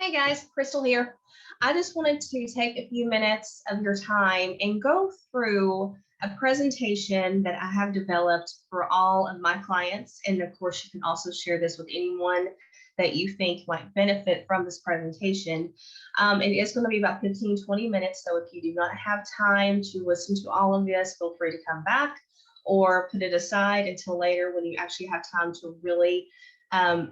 Hey guys, Crystal here. I just wanted to take a few minutes of your time and go through a presentation that I have developed for all of my clients. And of course, you can also share this with anyone that you think might benefit from this presentation. It is going to be about 15-20 minutes. So if you do not have time to listen to all of this, feel free to come back or put it aside until later when you actually have time to really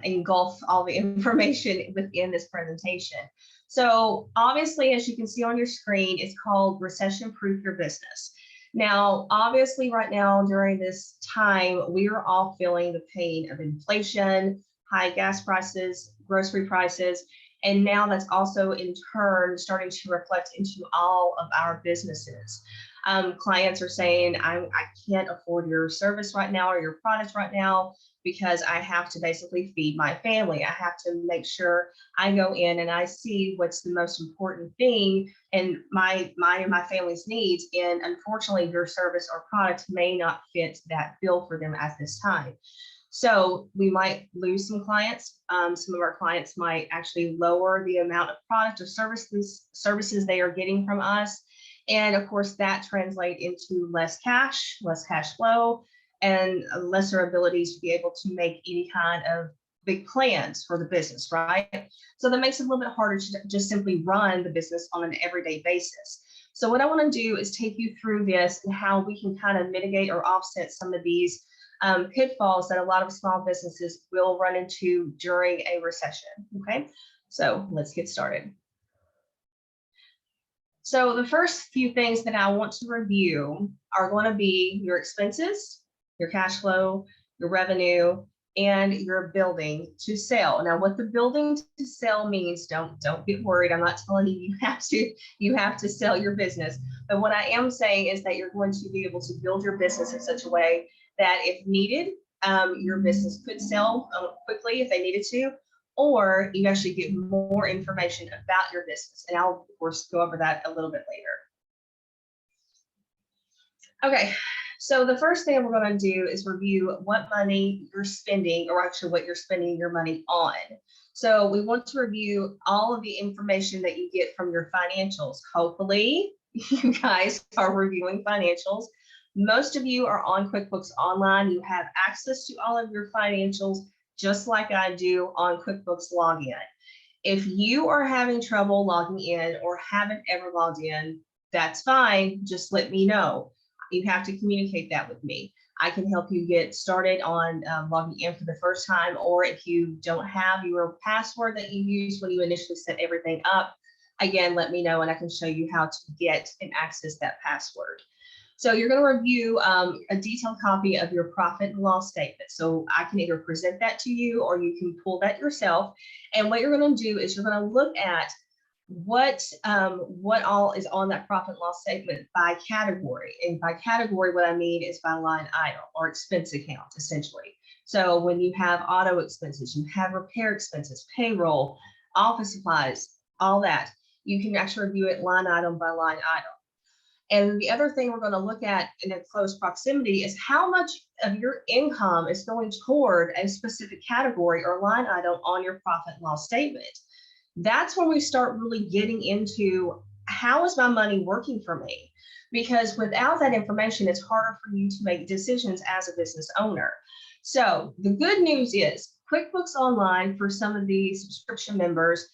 engulf all the information within this presentation. So obviously, as you can see on your screen, it's called Recession Proof Your Business. Now, obviously, right now during this time, we are all feeling the pain of inflation, high gas prices, grocery prices, and now that's also in turn starting to reflect into all of our businesses. Clients are saying, I can't afford your service right now or your product right now because I have to basically feed my family. I have to make sure I go in and I see what's the most important thing and my and my family's needs. And unfortunately, your service or product may not fit that bill for them at this time. So we might lose some clients. Some of our clients might actually lower the amount of product or services they are getting from us. And of course, that translates into less cash flow, and lesser abilities to be able to make any kind of big plans for the business, right? So that makes it a little bit harder to just simply run the business on an everyday basis. So what I want to do is take you through this and how we can kind of mitigate or offset some of these pitfalls that a lot of small businesses will run into during a recession, okay? So let's get started. So the first few things that I want to review are going to be your expenses, your cash flow, your revenue, and your building to sell. Now, what the building to sell means, don't get worried. I'm not telling you you have to sell your business. But what I am saying is that you're going to be able to build your business in such a way that if needed, your business could sell quickly if they needed to, or you actually get more information about your business. And I'll, of course, go over that a little bit later. Okay, so the first thing we're going to do is review what money you're spending, or actually what you're spending your money on. So we want to review all of the information that you get from your financials. Hopefully, you guys are reviewing financials. Most of you are on QuickBooks Online. You have access to all of your financials, just like I do on QuickBooks Login. If you are having trouble logging in or haven't ever logged in, that's fine. Just let me know. You have to communicate that with me. I can help you get started on logging in for the first time, or if you don't have your password that you used when you initially set everything up, again, let me know and I can show you how to get and access that password. So you're going to review a detailed copy of your profit and loss statement. So I can either present that to you or you can pull that yourself. And what you're going to do is you're going to look at what all is on that profit and loss statement by category. And by category, what I mean is by line item or expense account, essentially. So when you have auto expenses, you have repair expenses, payroll, office supplies, all that, you can actually review it line item by line item. And the other thing we're going to look at in a close proximity is how much of your income is going toward a specific category or line item on your profit and loss statement. That's when we start really getting into how is my money working for me? Because without that information, it's harder for you to make decisions as a business owner. So the good news is QuickBooks Online, for some of the subscription members,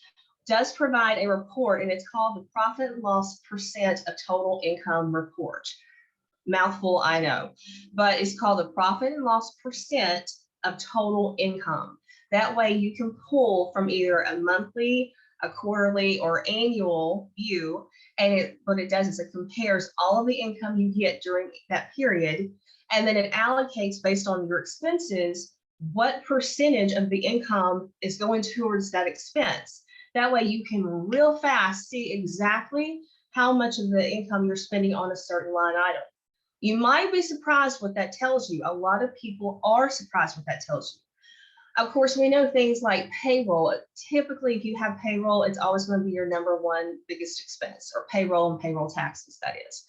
does provide a report, and it's called the Profit and Loss Percent of Total Income Report. Mouthful, I know, but it's called the Profit and Loss Percent of Total Income. That way you can pull from either a monthly, a quarterly, or annual view, and what it does is it compares all of the income you get during that period, and then it allocates based on your expenses what percentage of the income is going towards that expense. That way you can real fast see exactly how much of the income you're spending on a certain line item. You might be surprised what that tells you. A lot of people are surprised what that tells you. Of course, we know things like payroll. Typically, if you have payroll, it's always going to be your number one biggest expense, or payroll and payroll taxes, that is.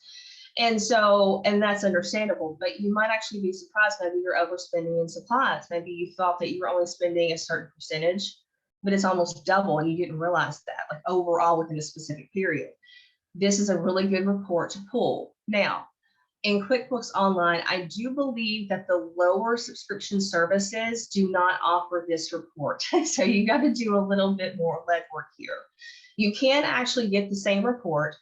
And that's understandable, but you might actually be surprised. Maybe you're overspending in supplies. Maybe you thought that you were only spending a certain percentage, but it's almost double and you didn't realize that, like overall within a specific period. This is a really good report to pull. Now, in QuickBooks Online, I do believe that the lower subscription services do not offer this report. So you got to do a little bit more legwork here. You can actually get the same report.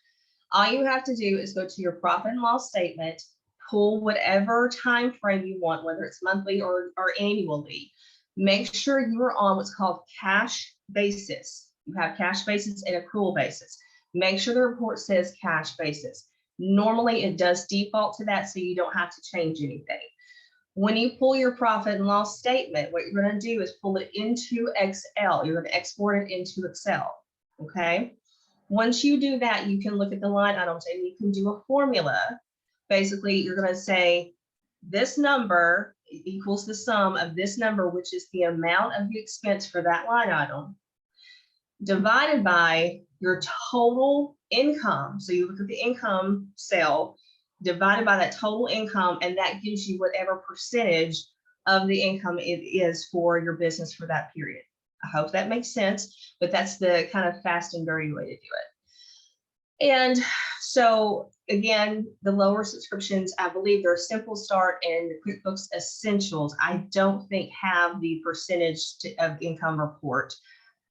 All you have to do is go to your profit and loss statement, pull whatever time frame you want, whether it's monthly or annually. Make sure you are on what's called cash basis. You have cash basis and accrual basis. Make sure the report says cash basis. Normally it does default to that, so you don't have to change anything. When you pull your profit and loss statement, what you're going to do is pull it into Excel. You're going to export it into Excel. Okay. Once you do that, you can look at the line items and you can do a formula. Basically, you're going to say this number equals the sum of this number, which is the amount of the expense for that line item, divided by your total income. So you look at the income cell, divided by that total income, and that gives you whatever percentage of the income it is for your business for that period. I hope that makes sense, but that's the kind of fast and dirty way to do it. And so again, the lower subscriptions, I believe they're a Simple Start and QuickBooks Essentials, I don't think have the percentage of income report.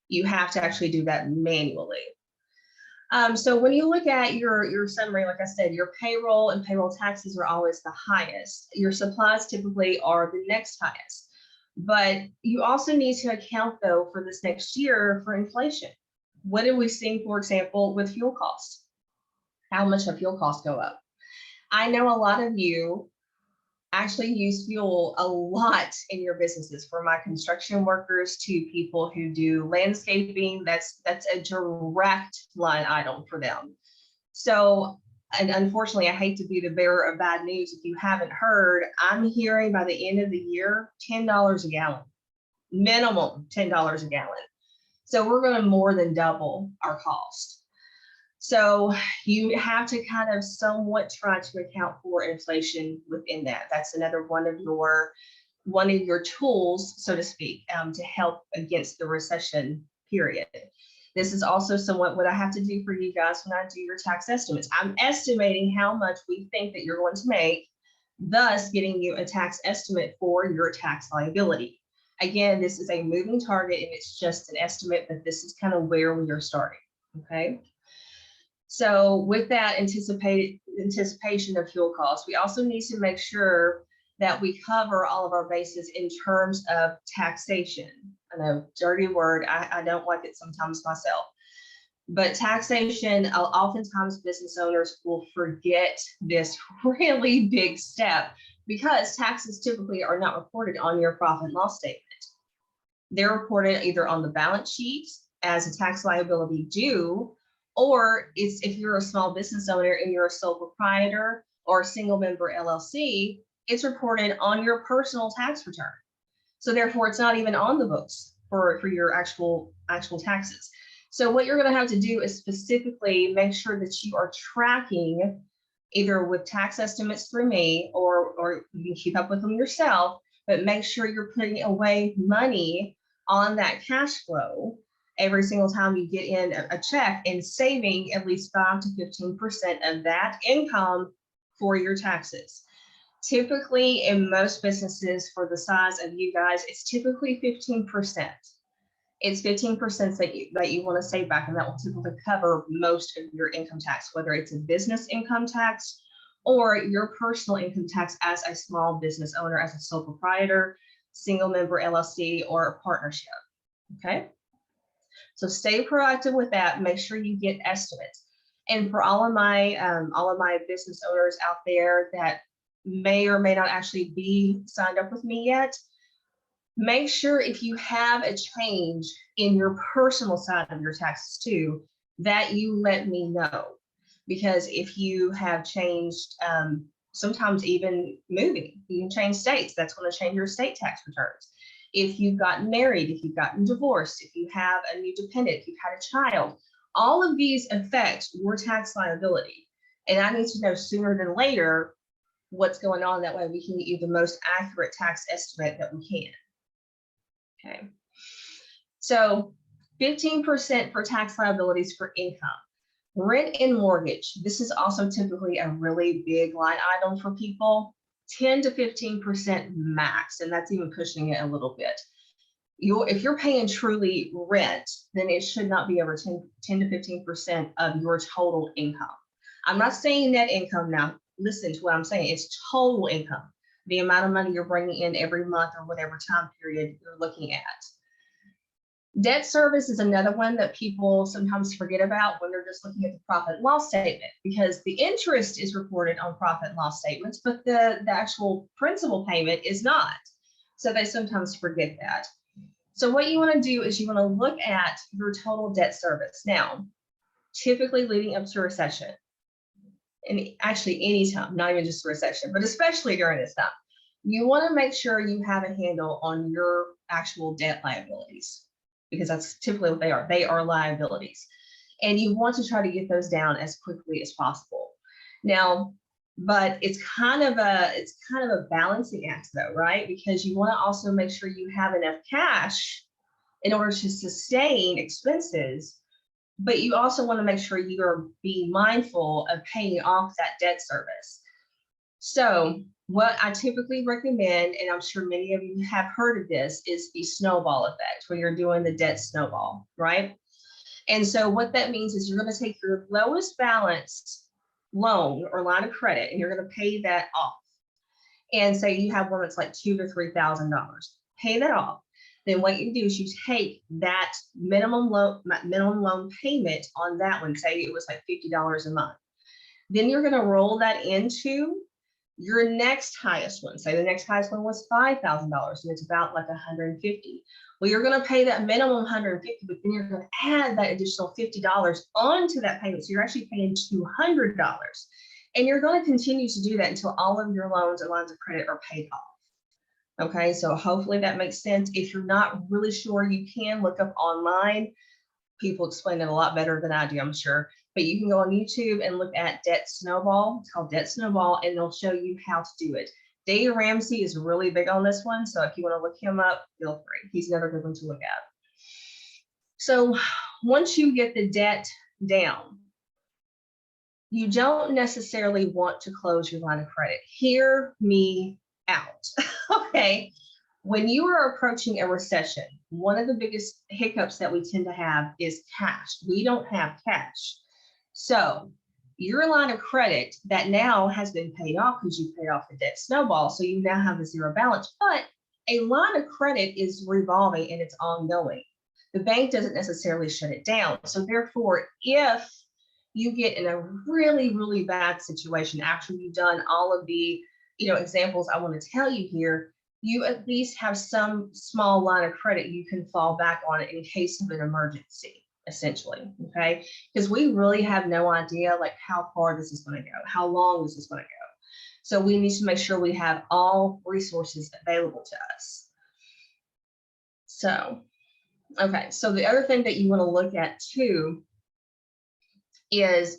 You have to actually do that manually. So when you look at your summary, like I said, your payroll and payroll taxes are always the highest. Your supplies typically are the next highest. But you also need to account, though, for this next year for inflation. What did we see, for example, with fuel costs? How much have fuel costs go up? I know a lot of you actually use fuel a lot in your businesses, from my construction workers to people who do landscaping. That's a direct line item for them. So, and unfortunately, I hate to be the bearer of bad news. If you haven't heard, I'm hearing by the end of the year, $10 a gallon, minimum $10 a gallon. So we're going to more than double our cost. So you have to kind of somewhat try to account for inflation within that. That's another one of your tools, so to speak, to help against the recession period. This is also somewhat what I have to do for you guys when I do your tax estimates. I'm estimating how much we think that you're going to make, thus getting you a tax estimate for your tax liability. Again, this is a moving target and it's just an estimate, but this is kind of where we are starting, okay? So with that anticipation of fuel costs, we also need to make sure that we cover all of our bases in terms of taxation. I know, dirty word, I don't like it sometimes myself. But taxation, oftentimes business owners will forget this really big step because taxes typically are not reported on your profit and loss statement. They're reported either on the balance sheet as a tax liability due, or it's if you're a small business owner and you're a sole proprietor or a single member LLC, it's reported on your personal tax return. So therefore, it's not even on the books for your actual taxes. So what you're going to have to do is specifically make sure that you are tracking either with tax estimates through me, or you can keep up with them yourself, but make sure you're putting away money on that cash flow every single time you get in a check and saving at least 5 to 15% of that income for your taxes. Typically, in most businesses for the size of you guys, it's typically 15%. It's 15% that you want to save back, and that will typically cover most of your income tax, whether it's a business income tax or your personal income tax as a small business owner, as a sole proprietor, single member LLC, or a partnership. Okay. So stay proactive with that. Make sure you get estimates. And for all of my business owners out there that may or may not actually be signed up with me yet, make sure if you have a change in your personal side of your taxes too, that you let me know. Because if you have changed, sometimes even moving, you can change states. That's going to change your state tax returns. If you've gotten married, if you've gotten divorced, if you have a new dependent, if you've had a child, all of these affect your tax liability. And I need to know sooner than later what's going on. That way we can get you the most accurate tax estimate that we can. Okay. So 15% for tax liabilities for income. Rent and mortgage. This is also typically a really big line item for people. 10 to 15% max, and that's even pushing it a little bit. If you're paying truly rent, then it should not be over 10 to 15% of your total income. I'm not saying net income now. Listen to what I'm saying. It's total income, the amount of money you're bringing in every month or whatever time period you're looking at. Debt service is another one that people sometimes forget about when they're just looking at the profit and loss statement, because the interest is reported on profit and loss statements, but the actual principal payment is not. So they sometimes forget that. So what you want to do is you want to look at your total debt service. Now, typically leading up to a recession, and actually anytime, not even just a recession, but especially during this time, you want to make sure you have a handle on your actual debt liabilities, because that's typically what they are. They are liabilities. And you want to try to get those down as quickly as possible. Now, but it's kind of a balancing act though, right? Because you want to also make sure you have enough cash in order to sustain expenses, but you also want to make sure you are being mindful of paying off that debt service. So what I typically recommend, and I'm sure many of you have heard of this, is the snowball effect, when you're doing the debt snowball, right? And so what that means is you're going to take your lowest balance loan or line of credit, and you're going to pay that off. And say you have one that's like $2,000 to $3,000, pay that off. Then what you do is you take that minimum loan payment on that one, say it was like $50 a month. Then you're going to roll that into your next highest one. Say the next highest one was $5,000, and it's about like $150. Well, you're going to pay that minimum $150, but then you're going to add that additional $50 onto that payment. So you're actually paying $200. And you're going to continue to do that until all of your loans and lines of credit are paid off. Okay, so hopefully that makes sense. If you're not really sure, you can look up online. People explain it a lot better than I do, I'm sure. But you can go on YouTube and look at Debt Snowball. It's called Debt Snowball, and they'll show you how to do it. Dave Ramsey is really big on this one, so if you want to look him up, feel free. He's another good one to look at. So once you get the debt down, you don't necessarily want to close your line of credit. Hear me out. Okay. When you are approaching a recession, one of the biggest hiccups that we tend to have is cash. We don't have cash. So your line of credit that now has been paid off because you paid off the debt snowball, so you now have a zero balance, but a line of credit is revolving and it's ongoing. The bank doesn't necessarily shut it down. So therefore, if you get in a really, really bad situation after you've done all of the examples I want to tell you here, you at least have some small line of credit you can fall back on in case of an emergency, essentially, okay? Because we really have no idea like how far this is going to go, how long this is going to go. So we need to make sure we have all resources available to us. So, okay, so the other thing that you want to look at too is,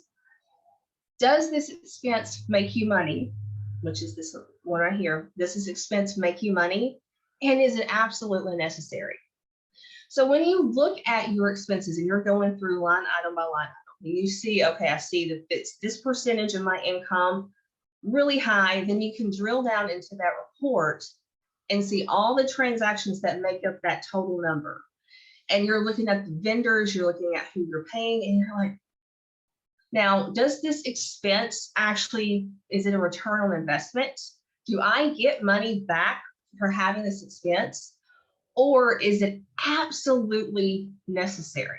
does this expense make you money? Which is this one right here. Does this expense make you money? And is it absolutely necessary? So when you look at your expenses and you're going through line item by line item, and you see, okay, I see that it's this percentage of my income really high, then you can drill down into that report and see all the transactions that make up that total number. And you're looking at the vendors, you're looking at who you're paying, and you're like, now, does this expense actually, is it a return on investment? Do I get money back for having this expense? Or is it absolutely necessary?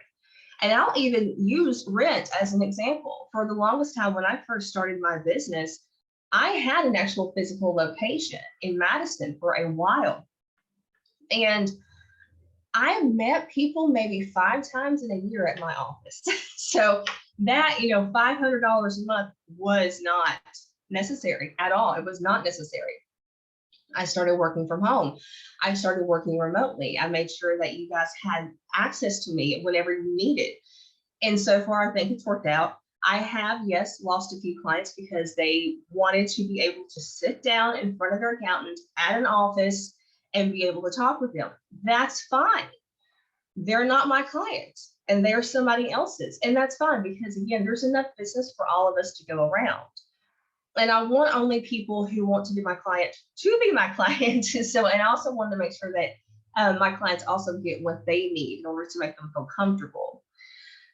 And I'll even use rent as an example. For the longest time, when I first started my business, I had an actual physical location in Madison for a while. And I met people maybe 5 times in a year at my office. So that, $500 a month was not necessary at all. It was not necessary. I started working from home. I started working remotely. I made sure that you guys had access to me whenever you needed. And so far, I think it's worked out. I have, yes, lost a few clients because they wanted to be able to sit down in front of their accountant at an office and be able to talk with them. That's fine. they're not my client and they're somebody else's. And that's fine, because again, there's enough business for all of us to go around. And I want only people who want to be my client to be my client. So, and I also want to make sure that my clients also get what they need in order to make them feel comfortable.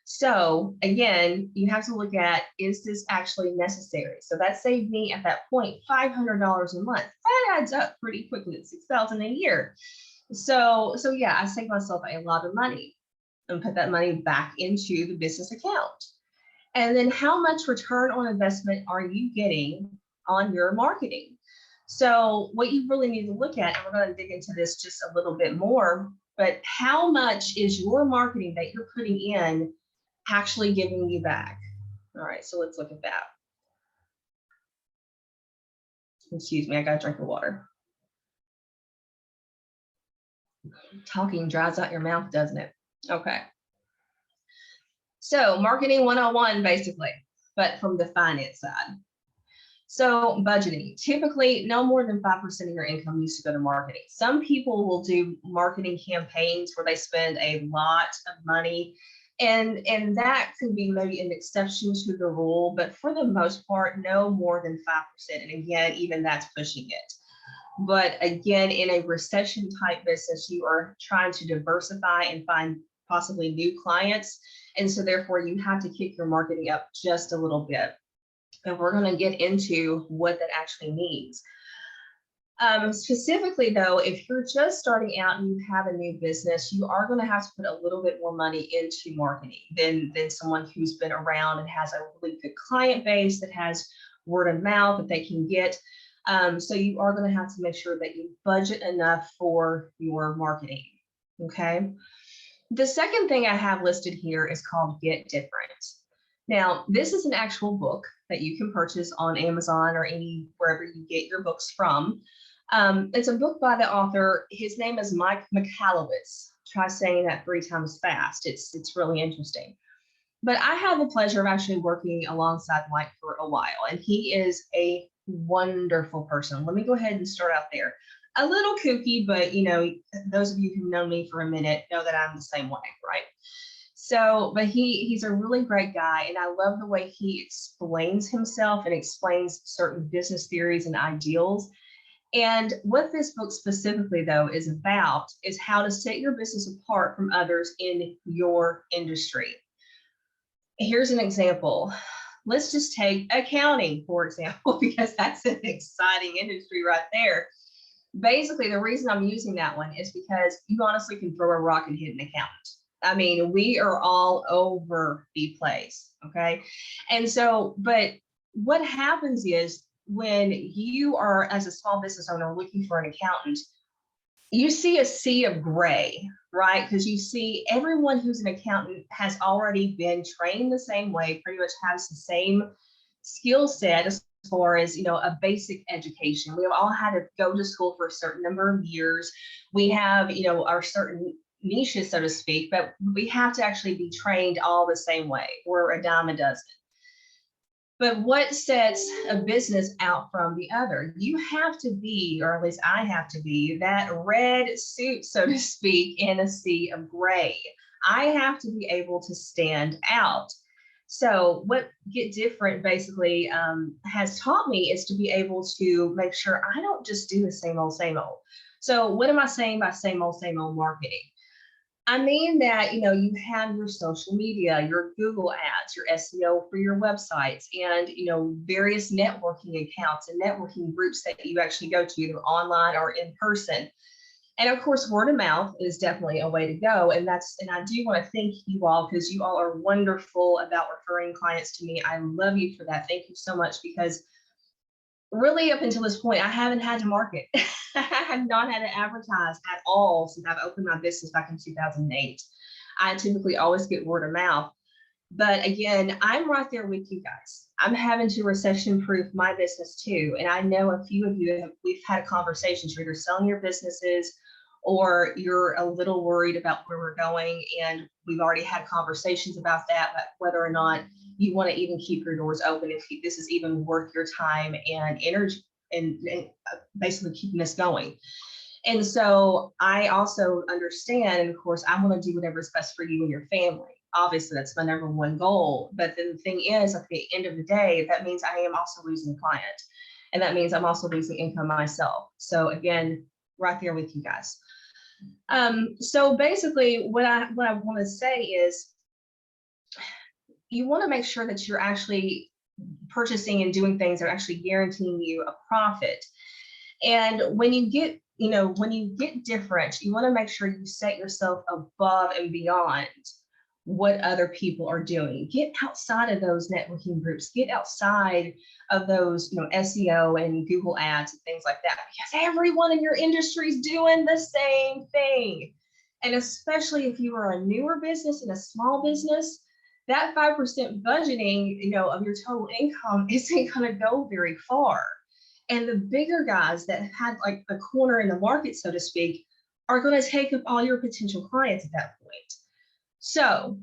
So again, you have to look at, is this actually necessary? So that saved me at that point $500 a month. That adds up pretty quickly at $6,000 a year. So yeah, I saved myself a lot of money and put that money back into the business account. And then how much return on investment are you getting on your marketing? So what you really need to look at, and we're going to dig into this just a little bit more, but how much is your marketing that you're putting in actually giving you back? All right, so let's look at that. Excuse me, I got a drink of water. Talking dries out your mouth, doesn't it? Okay. So marketing 101 basically, but from the finance side. So budgeting, typically no more than 5% of your income needs to go to marketing. Some people will do marketing campaigns where they spend a lot of money, and that could be maybe an exception to the rule, but for the most part, no more than 5%. And again, even that's pushing it. But again, in a recession type business, you are trying to diversify and find possibly new clients. And so therefore you have to kick your marketing up just a little bit. And we're going to get into what that actually means. Specifically though, if you're just starting out and you have a new business, you are going to have to put a little bit more money into marketing than someone who's been around and has a really good client base that has word of mouth that they can get. So you are going to have to make sure that you budget enough for your marketing. Okay. The second thing I have listed here is called Get Different. Now, this is an actual book that you can purchase on Amazon or wherever you get your books from. It's a book by the author. His name is Mike Michalowicz. Try saying that 3 times fast. It's really interesting. But I had the pleasure of actually working alongside Mike for a while, and he is a wonderful person. Let me go ahead and start out there. A little kooky, but you know, those of you who know me for a minute know that I'm the same way, right? So, but he's a really great guy, and I love the way he explains himself and explains certain business theories and ideals. And what this book specifically, though, is about is how to set your business apart from others in your industry. Here's an example. Let's just take accounting, for example, because that's an exciting industry right there. Basically, the reason I'm using that one is because you honestly can throw a rock and hit an accountant. I mean, we are all over the place, okay? And so, but what happens is when you are, as a small business owner, looking for an accountant, you see a sea of gray, right? Because you see everyone who's an accountant has already been trained the same way, pretty much has the same skill set as far as, you know, a basic education. We've all had to go to school for a certain number of years. We have, you know, our certain niches, so to speak, but we have to actually be trained all the same way. We're a dime a dozen. But what sets a business out from the other? You have to be, or at least I have to be, that red suit, so to speak, in a sea of gray. I have to be able to stand out. So what Get Different basically has taught me is to be able to make sure I don't just do the same old, same old. So what am I saying by same old marketing? I mean that, you know, you have your social media, your Google ads, your SEO for your websites, and, you know, various networking accounts and networking groups that you actually go to, either online or in person. And of course, word of mouth is definitely a way to go. And I do want to thank you all, because you all are wonderful about referring clients to me. I love you for that. Thank you so much, because really up until this point, I haven't had to market. I have not had to advertise at all since I've opened my business back in 2008. I typically always get word of mouth. But again, I'm right there with you guys. I'm having to recession proof my business too. And I know a few of you, we've had conversations. You're either selling your businesses or you're a little worried about where we're going. And we've already had conversations about that, but whether or not you want to even keep your doors open, if this is even worth your time and energy and basically keeping this going. And so I also understand, and of course, I want to do whatever is best for you and your family. Obviously, that's my number one goal. But then the thing is, at the end of the day, that means I am also losing a client. And that means I'm also losing income myself. So again, right there with you guys. So basically, what I want to say is, you want to make sure that you're actually purchasing and doing things that are actually guaranteeing you a profit. And when you get, when you get different, you want to make sure you set yourself above and beyond what other people are doing. Get outside of those networking groups, get outside of those, SEO and Google ads and things like that, because everyone in your industry is doing the same thing. And especially if you are a newer business and a small business, that 5% budgeting, of your total income isn't going to go very far. And the bigger guys that had like a corner in the market, so to speak, are going to take up all your potential clients at that point. So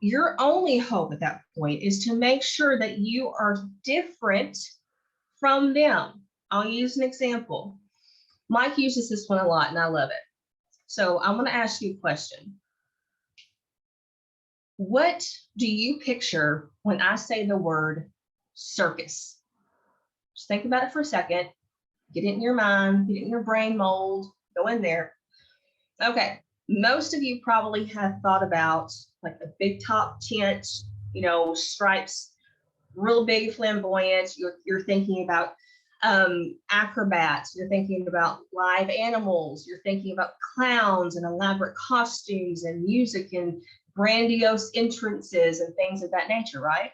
your only hope at that point is to make sure that you are different from them. I'll use an example. Mike uses this one a lot and I love it. So I'm going to ask you a question. What do you picture when I say the word circus? Just think about it for a second. Get it in your mind, get it in your brain mold, go in there. Okay, most of you probably have thought about like a big top tent, stripes, real big, flamboyant. You're thinking about acrobats, you're thinking about live animals, you're thinking about clowns and elaborate costumes and music and grandiose entrances and things of that nature, right?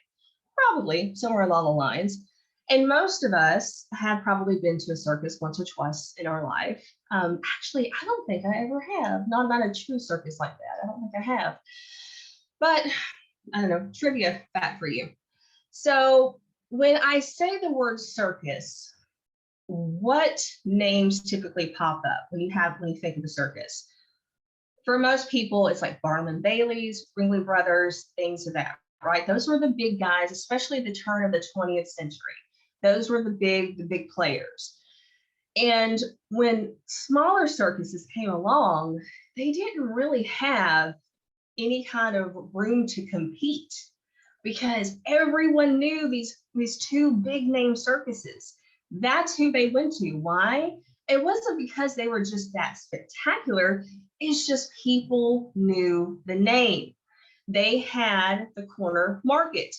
Probably somewhere along the lines. And most of us have probably been to a circus once or twice in our life. Actually, I don't think I ever have. Not a true circus like that. I don't think I have. But I don't know, trivia fact for you. So when I say the word circus, what names typically pop up when you think of the circus? For most people, it's like Barnum Bailey's, Ringling Brothers, things of that, right? Those were the big guys, especially the turn of the 20th century. Those were the big players. And when smaller circuses came along, they didn't really have any kind of room to compete because everyone knew these two big name circuses. That's who they went to. Why? It wasn't because they were just that spectacular. It's just people knew the name. They had the corner market.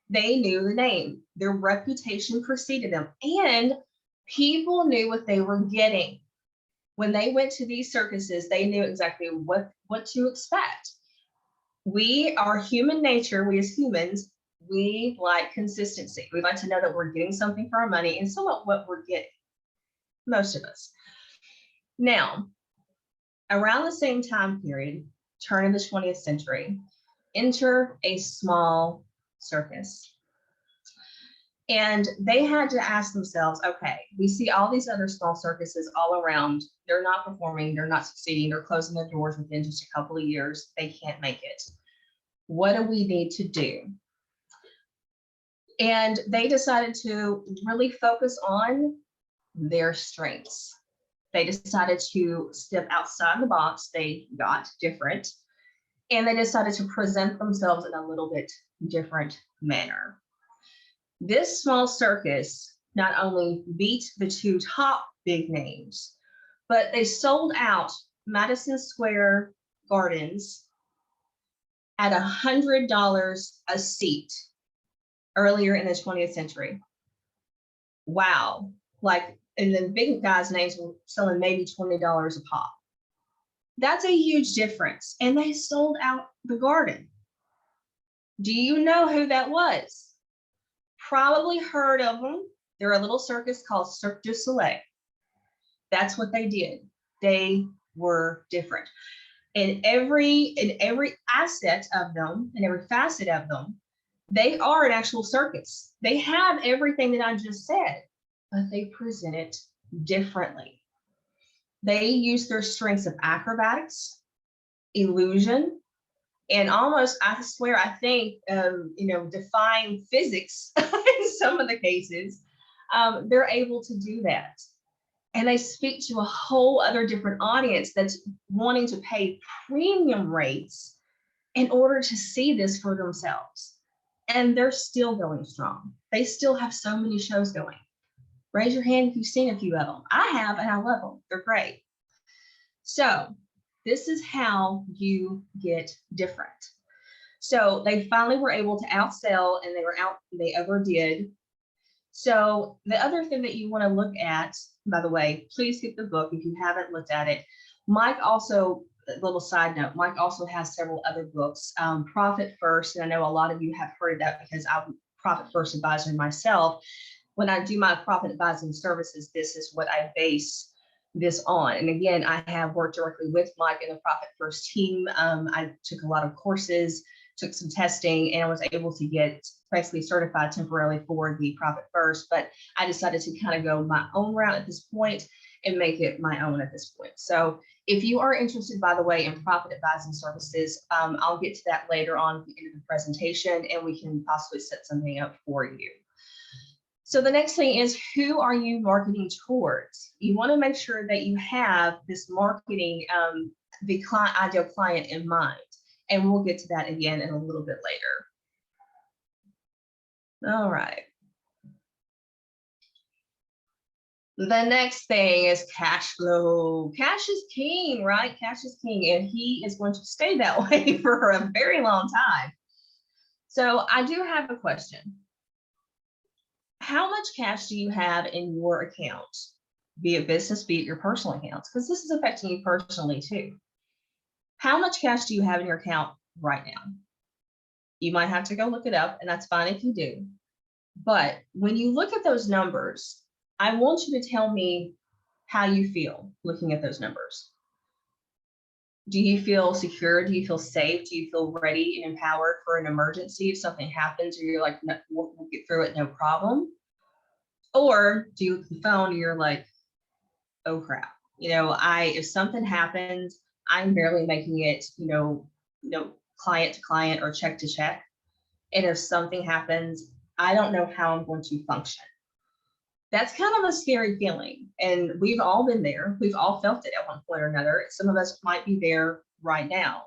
They knew the name. Their reputation preceded them. And people knew what they were getting. When they went to these circuses, they knew exactly what to expect. We are human nature. We as humans, we like consistency. We like to know that we're getting something for our money and somewhat what we're getting. Most of us. Now, around the same time period, turn of the 20th century, enter a small circus. And they had to ask themselves, okay, we see all these other small circuses all around. They're not performing, they're not succeeding, they're closing their doors within just a couple of years. They can't make it. What do we need to do? And they decided to really focus on their strengths. They decided to step outside the box. They got different. And they decided to present themselves in a little bit different manner. This small circus not only beat the two top big names, but they sold out Madison Square Gardens at $100 a seat earlier in the 20th century. Wow. And the big guys' names were selling maybe $20 a pop. That's a huge difference. And they sold out the garden. Do you know who that was? Probably heard of them. They're a little circus called Cirque du Soleil. That's what they did. They were different. In every asset of them, in every facet of them, they are an actual circus. They have everything that I just said, but they present it differently. They use their strengths of acrobatics, illusion, and almost, I swear, I think, defying physics in some of the cases. They're able to do that. And they speak to a whole other different audience that's wanting to pay premium rates in order to see this for themselves. And they're still going strong. They still have so many shows going. Raise your hand if you've seen a few of them. I have, and I love them. They're great. So this is how you get different. So they finally were able to outsell, and they overdid. So the other thing that you want to look at, by the way, please get the book if you haven't looked at it. Mike also, a little side note, Mike also has several other books, Profit First. And I know a lot of you have heard of that because I'm Profit First advisor myself. When I do my profit advising services, this is what I base this on. And again, I have worked directly with Mike and the Profit First team. I took a lot of courses, took some testing, and I was able to get basically certified temporarily for the Profit First, but I decided to kind of go my own route at this point and make it my own at this point. So if you are interested, by the way, in profit advising services, I'll get to that later on at the end of the presentation, and we can possibly set something up for you. So the next thing is, who are you marketing towards? You want to make sure that you have this marketing, the ideal client in mind. And we'll get to that again in a little bit later. All right. The next thing is cash flow. Cash is king, right? Cash is king, and he is going to stay that way for a very long time. So I do have a question. How much cash do you have in your account? Be it business, be it your personal accounts, because this is affecting you personally too. How much cash do you have in your account right now? You might have to go look it up, and that's fine if you do. But when you look at those numbers, I want you to tell me how you feel looking at those numbers. Do you feel secure? Do you feel safe? Do you feel ready and empowered for an emergency if something happens, or you're like, no, we'll get through it, no problem? Or do you look at the phone and you're like, oh crap, if something happens, I'm barely making it, client to client or check to check. And if something happens, I don't know how I'm going to function. That's kind of a scary feeling. And we've all been there. We've all felt it at one point or another. Some of us might be there right now.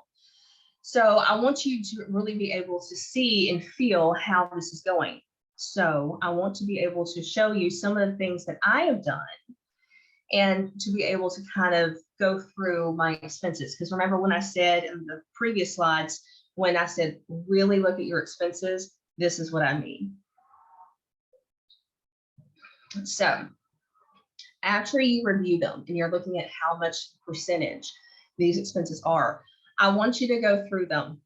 So I want you to really be able to see and feel how this is going. So I want to be able to show you some of the things that I have done, and to be able to kind of go through my expenses. Because remember when I said in the previous slides, when I said really look at your expenses, this is what I mean. So after you review them and you're looking at how much percentage these expenses are, I want you to go through them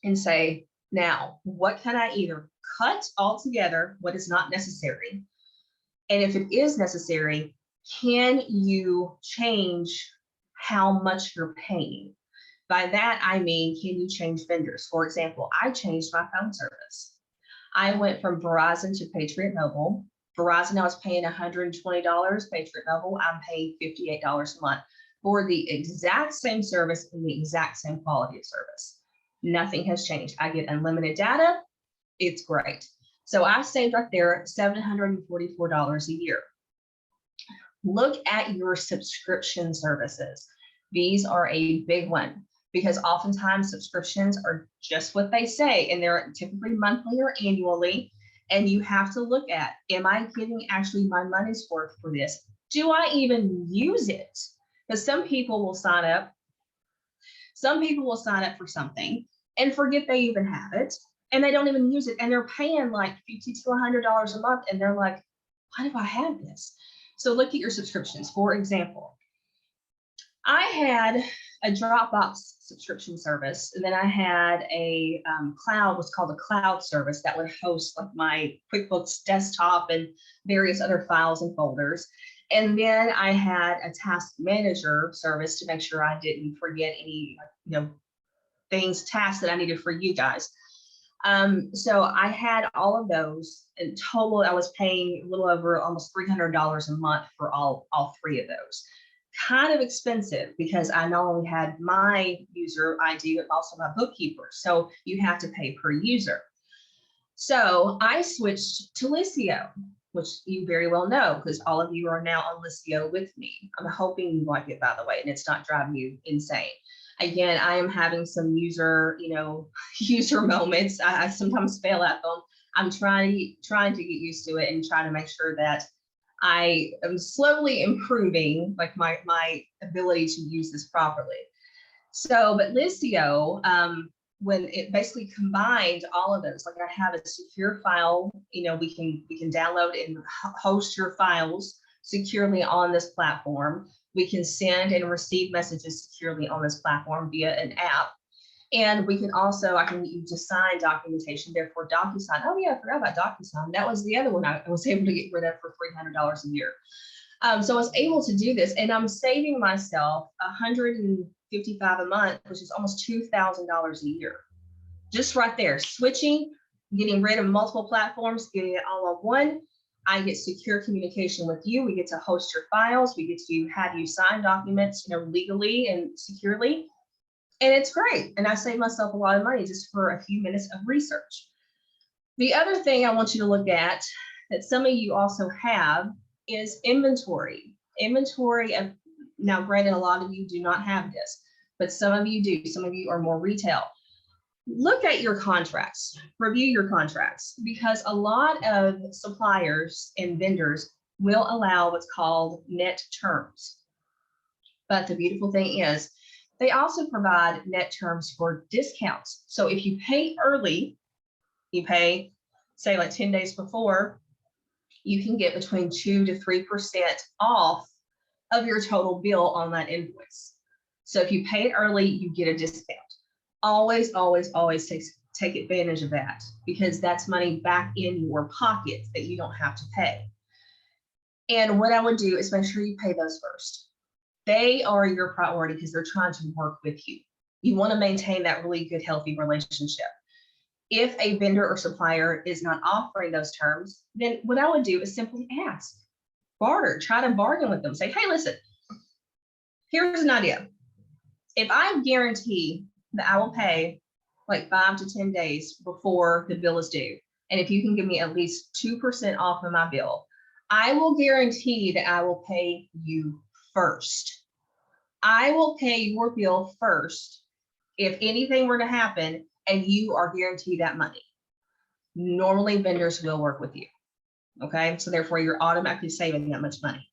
and say, now, what can I either cut altogether, what is not necessary? And if it is necessary, can you change how much you're paying? By that, I mean, can you change vendors? For example, I changed my phone service. I went from Verizon to Patriot Mobile. Verizon, I was paying $120. Patriot Mobile, I'm paying $58 a month for the exact same service and the exact same quality of service. Nothing has changed. I get unlimited data. It's great. So I saved right there $744 a year. Look at your subscription services. These are a big one, because oftentimes subscriptions are just what they say, and they're typically monthly or annually. And you have to look at, am I getting actually my money's worth for this? Do I even use it? Because some people will sign up. Some people will sign up for something and forget they even have it, and they don't even use it. And they're paying like $50 to $100 a month. And they're like, why do I have this? So look at your subscriptions. For example, I had a Dropbox subscription service, and then I had a cloud, what's called a cloud service, that would host like my QuickBooks desktop and various other files and folders. And then I had a task manager service to make sure I didn't forget any, tasks that I needed for you guys. So I had all of those. In total, I was paying a little over almost $300 a month for all three of those. Kind of expensive, because I not only had my user ID, but also my bookkeeper. So you have to pay per user. So I switched to Liscio. which you very well know because all of you are now on Listio with me. I'm hoping you like it, by the way, and it's not driving you insane. Again, I am having some user, user moments. I sometimes fail at them. I'm trying to get used to it and trying to make sure that I am slowly improving like my ability to use this properly. So, but Listio, when it basically combined all of those, like I have a secure file, we can download and host your files securely on this platform. We can send and receive messages securely on this platform via an app. And we can also, I can use to sign documentation, therefore DocuSign. Oh yeah, I forgot about DocuSign. That was the other one I was able to get rid of for $300 a year. So I was able to do this, and I'm saving myself $155 a month, which is almost $2,000 a year. Just right there, switching, getting rid of multiple platforms, getting it all on one. I get secure communication with you. We get to host your files. We get to have you sign documents, legally and securely. And it's great. And I save myself a lot of money just for a few minutes of research. The other thing I want you to look at that some of you also have is inventory. Inventory of, now granted, a lot of you do not have this, but some of you do. Some of you are more retail. Look at your contracts, review your contracts, because a lot of suppliers and vendors will allow what's called net terms. But the beautiful thing is, they also provide net terms for discounts. So if you pay early, you pay, say like 10 days before, you can get between 2 to 3% off of your total bill on that invoice. So if you pay it early, you get a discount. Always, always, always take advantage of that, because that's money back in your pocket that you don't have to pay. And what I would do is make sure you pay those first. They are your priority because they're trying to work with you. You want to maintain that really good, healthy relationship. If a vendor or supplier is not offering those terms, then what I would do is simply ask, barter, try to bargain with them. Say, hey, listen, here's an idea. If I guarantee that I will pay like 5 to 10 days before the bill is due, and if you can give me at least 2% off of my bill, I will guarantee that I will pay you first. I will pay your bill first if anything were to happen and you are guaranteed that money. Normally vendors will work with you. Okay, so therefore you're automatically saving that much money.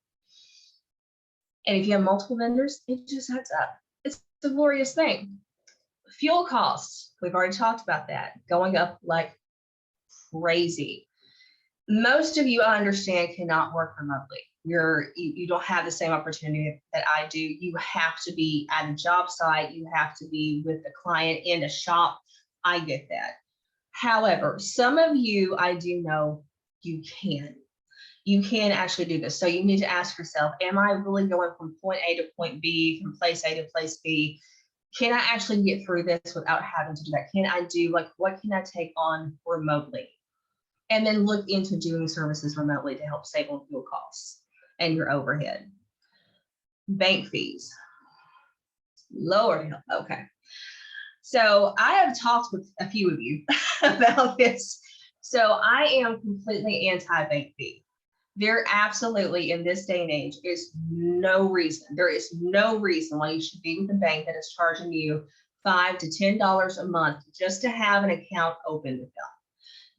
And if you have multiple vendors, it just adds up. It's a glorious thing. Fuel costs, we've already talked about that, going up like crazy. Most of you, I understand, cannot work remotely. You don't have the same opportunity that I do. You have to be at a job site. You have to be with the client in a shop. I get that. However, some of you, I do know you can. You can actually do this. So you need to ask yourself, am I really going from point A to point B, from place A to place B? Can I actually get through this without having to do that? Can I do, like, what can I take on remotely? And then look into doing services remotely to help save on fuel costs and your overhead. Bank fees. Lord, okay. So I have talked with a few of you about this. So I am completely anti-bank fee. There absolutely, in this day and age, is no reason. There is no reason why you should be with a bank that is charging you $5 to $10 a month just to have an account open with them.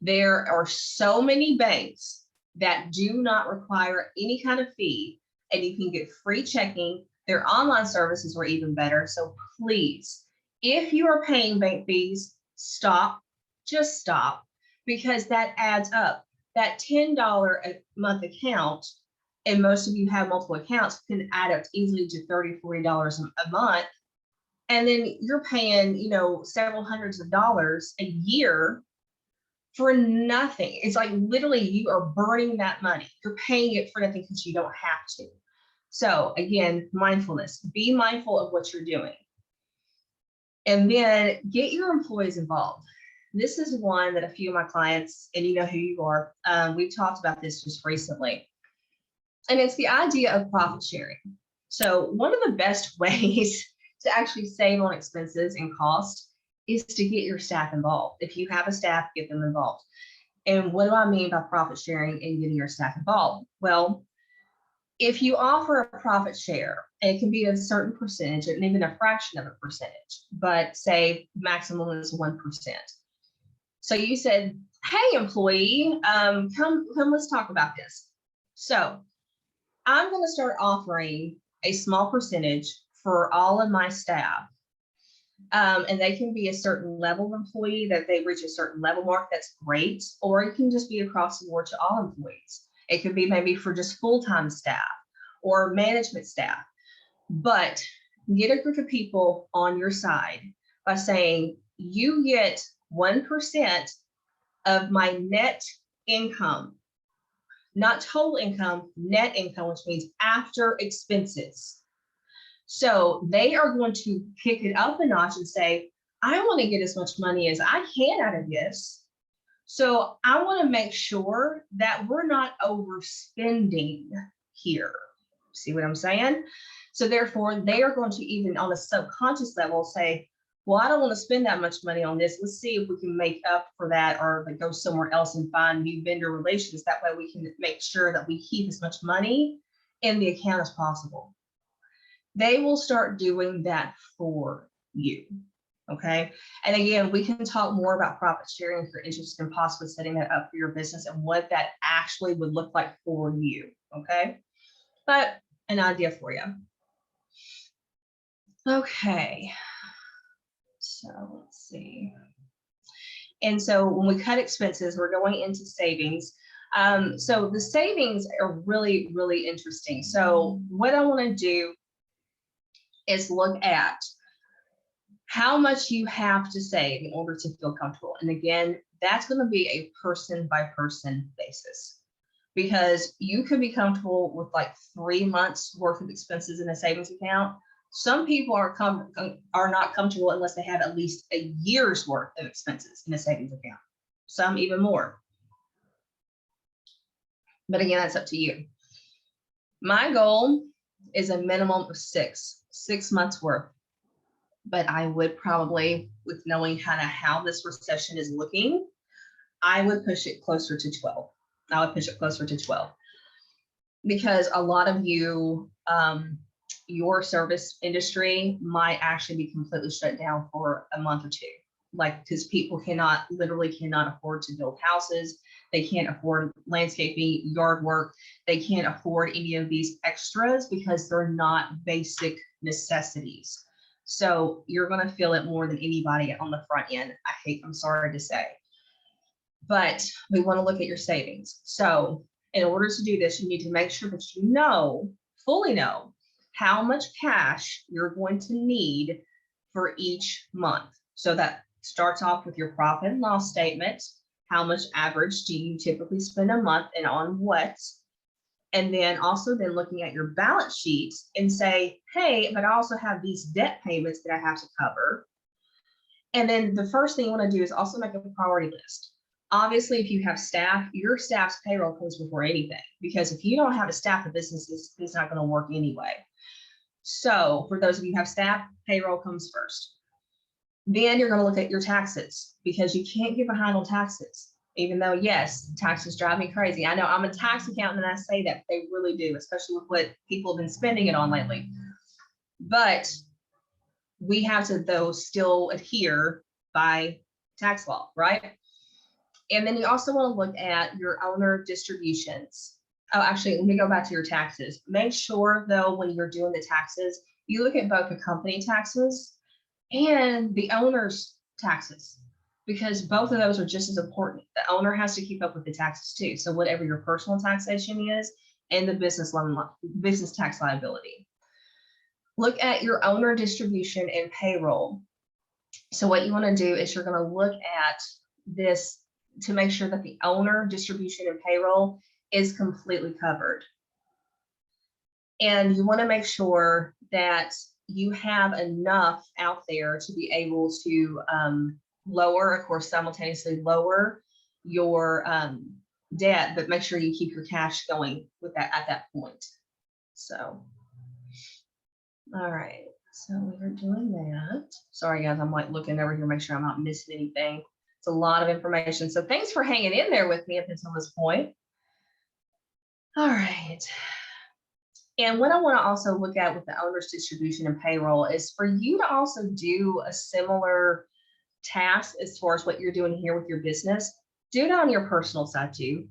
There are so many banks that do not require any kind of fee, and you can get free checking. Their online services are even better. So please, if you are paying bank fees, stop, just stop, because that adds up. That $10 a month account, and most of you have multiple accounts, can add up easily to $30, $40 a month. And then you're paying, several hundreds of dollars a year for nothing. It's like literally you are burning that money. You're paying it for nothing because you don't have to. So again, mindfulness, be mindful of what you're doing. And then get your employees involved. This is one that a few of my clients, and you know who you are, we've talked about this just recently. And it's the idea of profit sharing. So one of the best ways to actually save on expenses and cost is to get your staff involved. If you have a staff, get them involved. And what do I mean by profit sharing and getting your staff involved? Well, if you offer a profit share, it can be a certain percentage and even a fraction of a percentage, but say maximum is 1%. So you said, hey, employee, come, let's talk about this. So I'm going to start offering a small percentage for all of my staff. And they can be a certain level of employee that they reach a certain level mark. That's great. Or it can just be across the board to all employees. It could be maybe for just full-time staff or management staff. But get a group of people on your side by saying, you get 1% of my net income, not total income, net income, which means after expenses. So they are going to kick it up a notch and say, I want to get as much money as I can out of this. So I want to make sure that we're not overspending here. See what I'm saying? So therefore, they are going to, even on a subconscious level, say, well, I don't want to spend that much money on this. Let's see if we can make up for that, or like go somewhere else and find new vendor relations. That way we can make sure that we keep as much money in the account as possible. They will start doing that for you. Okay. And again, we can talk more about profit sharing if you're interested in possibly setting that up for your business and what that actually would look like for you. Okay. But an idea for you. Okay. So let's see. And so when we cut expenses, we're going into savings. So the savings are really, really interesting. So what I want to do is look at how much you have to save in order to feel comfortable. And again, that's going to be a person by person basis, because you could be comfortable with like 3 months worth of expenses in a savings account. Some people are not comfortable unless they have at least a year's worth of expenses in a savings account, some even more. But again, that's up to you. My goal is a minimum of six months worth. But I would probably, with knowing kind of how this recession is looking, I would push it closer to 12. I would push it closer to 12, because a lot of you, your service industry might actually be completely shut down for a month or two. Like, because people literally cannot afford to build houses. They can't afford landscaping, yard work. They can't afford any of these extras because they're not basic necessities. So you're going to feel it more than anybody on the front end. I'm sorry to say, but we want to look at your savings. So in order to do this, you need to make sure that you fully know how much cash you're going to need for each month. So that starts off with your profit and loss statement. How much average do you typically spend a month and on what? And then also looking at your balance sheets and say, hey, but I also have these debt payments that I have to cover. And then the first thing you want to do is also make a priority list. Obviously, if you have staff, your staff's payroll comes before anything, because if you don't have a staff, the business is not going to work anyway. So for those of you who have staff, payroll comes first. Then you're going to look at your taxes, because you can't get behind on taxes. Even though, yes, taxes drive me crazy. I know I'm a tax accountant and I say that, they really do, especially with what people have been spending it on lately. But we have to, though, still adhere by tax law, right? And then you also want to look at your owner distributions. Oh, actually, let me go back to your taxes. Make sure, though, when you're doing the taxes, you look at both the company taxes and the owner's taxes, because both of those are just as important. The owner has to keep up with the taxes too. So whatever your personal taxation is and the business tax liability. Look at your owner distribution and payroll. So what you want to do is you're going to look at this to make sure that the owner distribution and payroll is completely covered. And you want to make sure that you have enough out there to be able to lower, of course, simultaneously lower your debt, but make sure you keep your cash going with that at that point. So, all right. So we're doing that. Sorry, guys, I'm like looking over here, make sure I'm not missing anything. It's a lot of information. So thanks for hanging in there with me up until this point. All right. And what I want to also look at with the owner's distribution and payroll is for you to also do a similar task as far as what you're doing here with your business. Do it on your personal side too,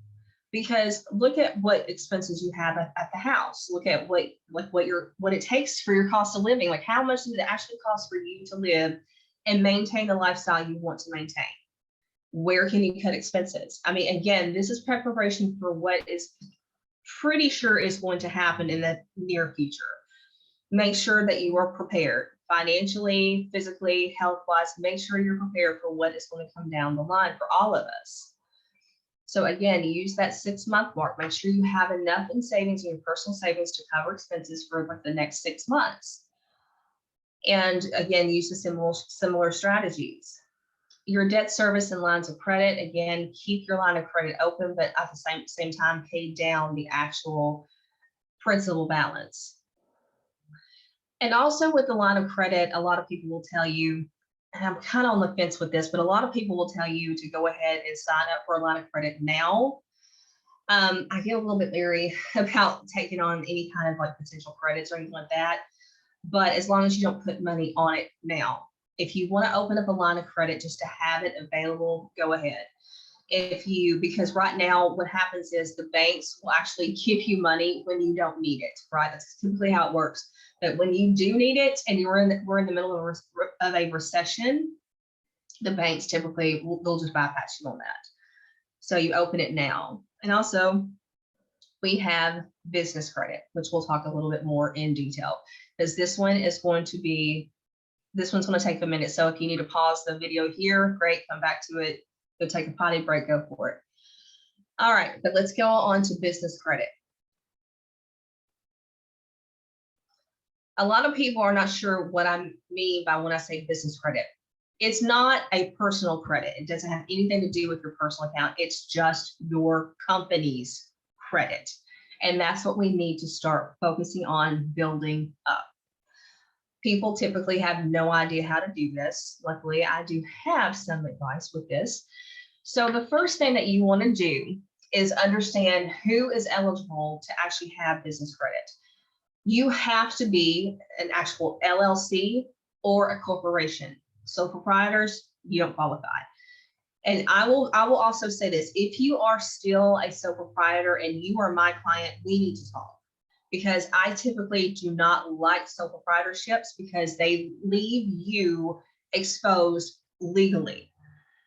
because look at what expenses you have at the house. Look at what it takes for your cost of living. Like how much does it actually cost for you to live and maintain the lifestyle you want to maintain? Where can you cut expenses? I mean, again, this is preparation for what is pretty sure is going to happen in the near future. Make sure that you are prepared financially, physically, health-wise. Make sure you're prepared for what is going to come down the line for all of us. So again, use that 6-month mark. Make sure you have enough in savings in your personal savings to cover expenses for like the next 6 months. And again, use the similar strategies. Your debt service and lines of credit, again, keep your line of credit open, but at the same time, pay down the actual principal balance. And also with the line of credit, a lot of people will tell you, and I'm kind of on the fence with this, but a lot of people will tell you to go ahead and sign up for a line of credit now. I get a little bit leery about taking on any kind of like potential credits or anything like that. But as long as you don't put money on it now. If you want to open up a line of credit just to have it available, go ahead. Because right now what happens is the banks will actually give you money when you don't need it, right? That's typically how it works. But when you do need it and we're in the middle of a recession, the banks typically they'll just bypass you on that. So you open it now. And also we have business credit, which we'll talk a little bit more in detail, because this one's going to take a minute. So if you need to pause the video here, great, come back to it, go take a potty break, go for it. All right, but let's go on to business credit. A lot of people are not sure what I mean by when I say business credit. It's not a personal credit. It doesn't have anything to do with your personal account. It's just your company's credit. And that's what we need to start focusing on building up. People typically have no idea how to do this. Luckily, I do have some advice with this. So the first thing that you want to do is understand who is eligible to actually have business credit. You have to be an actual LLC or a corporation. Sole proprietors, you don't qualify. And I will also say this, if you are still a sole proprietor and you are my client, we need to talk. Because I typically do not like sole proprietorships because they leave you exposed legally.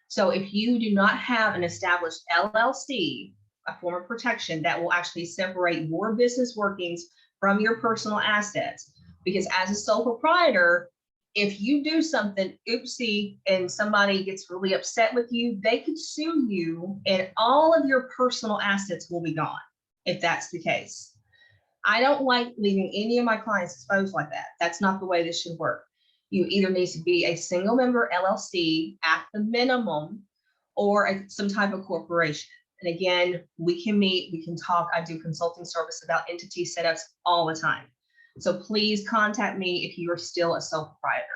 So if you do not have an established LLC, a form of protection that will actually separate your business workings from your personal assets, because as a sole proprietor, if you do something oopsie and somebody gets really upset with you, they could sue you and all of your personal assets will be gone if that's the case. I don't like leaving any of my clients exposed like that. That's not the way this should work. You either need to be a single member LLC at the minimum or some type of corporation. And again, we can meet, we can talk. I do consulting service about entity setups all the time. So please contact me if you are still a sole proprietor.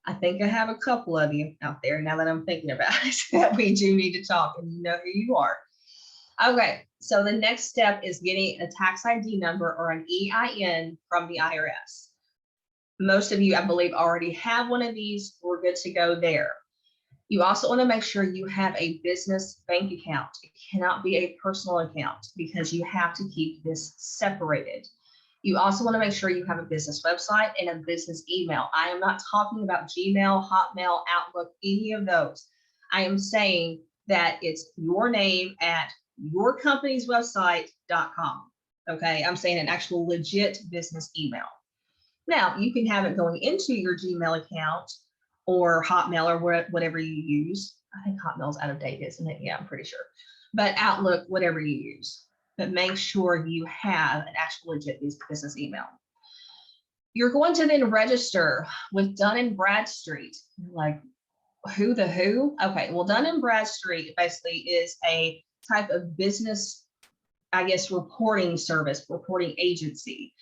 I think I have a couple of you out there now that I'm thinking about it that we do need to talk and you know who you are. Okay, so the next step is getting a tax ID number or an EIN from the IRS. Most of you, I believe, already have one of these. We're good to go there. You also want to make sure you have a business bank account. It cannot be a personal account because you have to keep this separated. You also want to make sure you have a business website and a business email. I am not talking about Gmail, Hotmail, Outlook, any of those. I am saying that it's your name at yourcompanieswebsite.com. Okay, I'm saying an actual legit business email. Now, you can have it going into your Gmail account or Hotmail or whatever you use. I think Hotmail's out of date, isn't it? Yeah, I'm pretty sure. But Outlook, whatever you use. But make sure you have an actual legit business email. You're going to then register with Dun & Bradstreet. Like, who the who? Okay, well, Dun & Bradstreet basically is a type of business, I guess, reporting service, reporting agency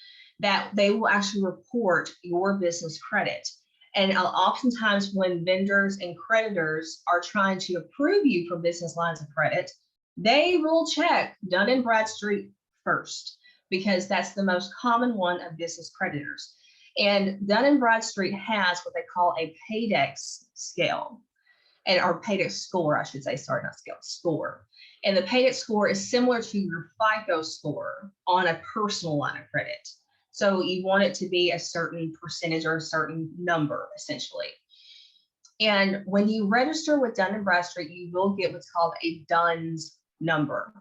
that they will actually report your business credit. And oftentimes when vendors and creditors are trying to approve you for business lines of credit, they will check Dun & Bradstreet first, because that's the most common one of business creditors. And Dun & Bradstreet has what they call a Paydex scale, or Paydex score, I should say, sorry, not scale, score. And the Paydex score is similar to your FICO score on a personal line of credit. So you want it to be a certain percentage or a certain number, essentially. And when you register with Dun & Bradstreet, you will get what's called a DUNS number.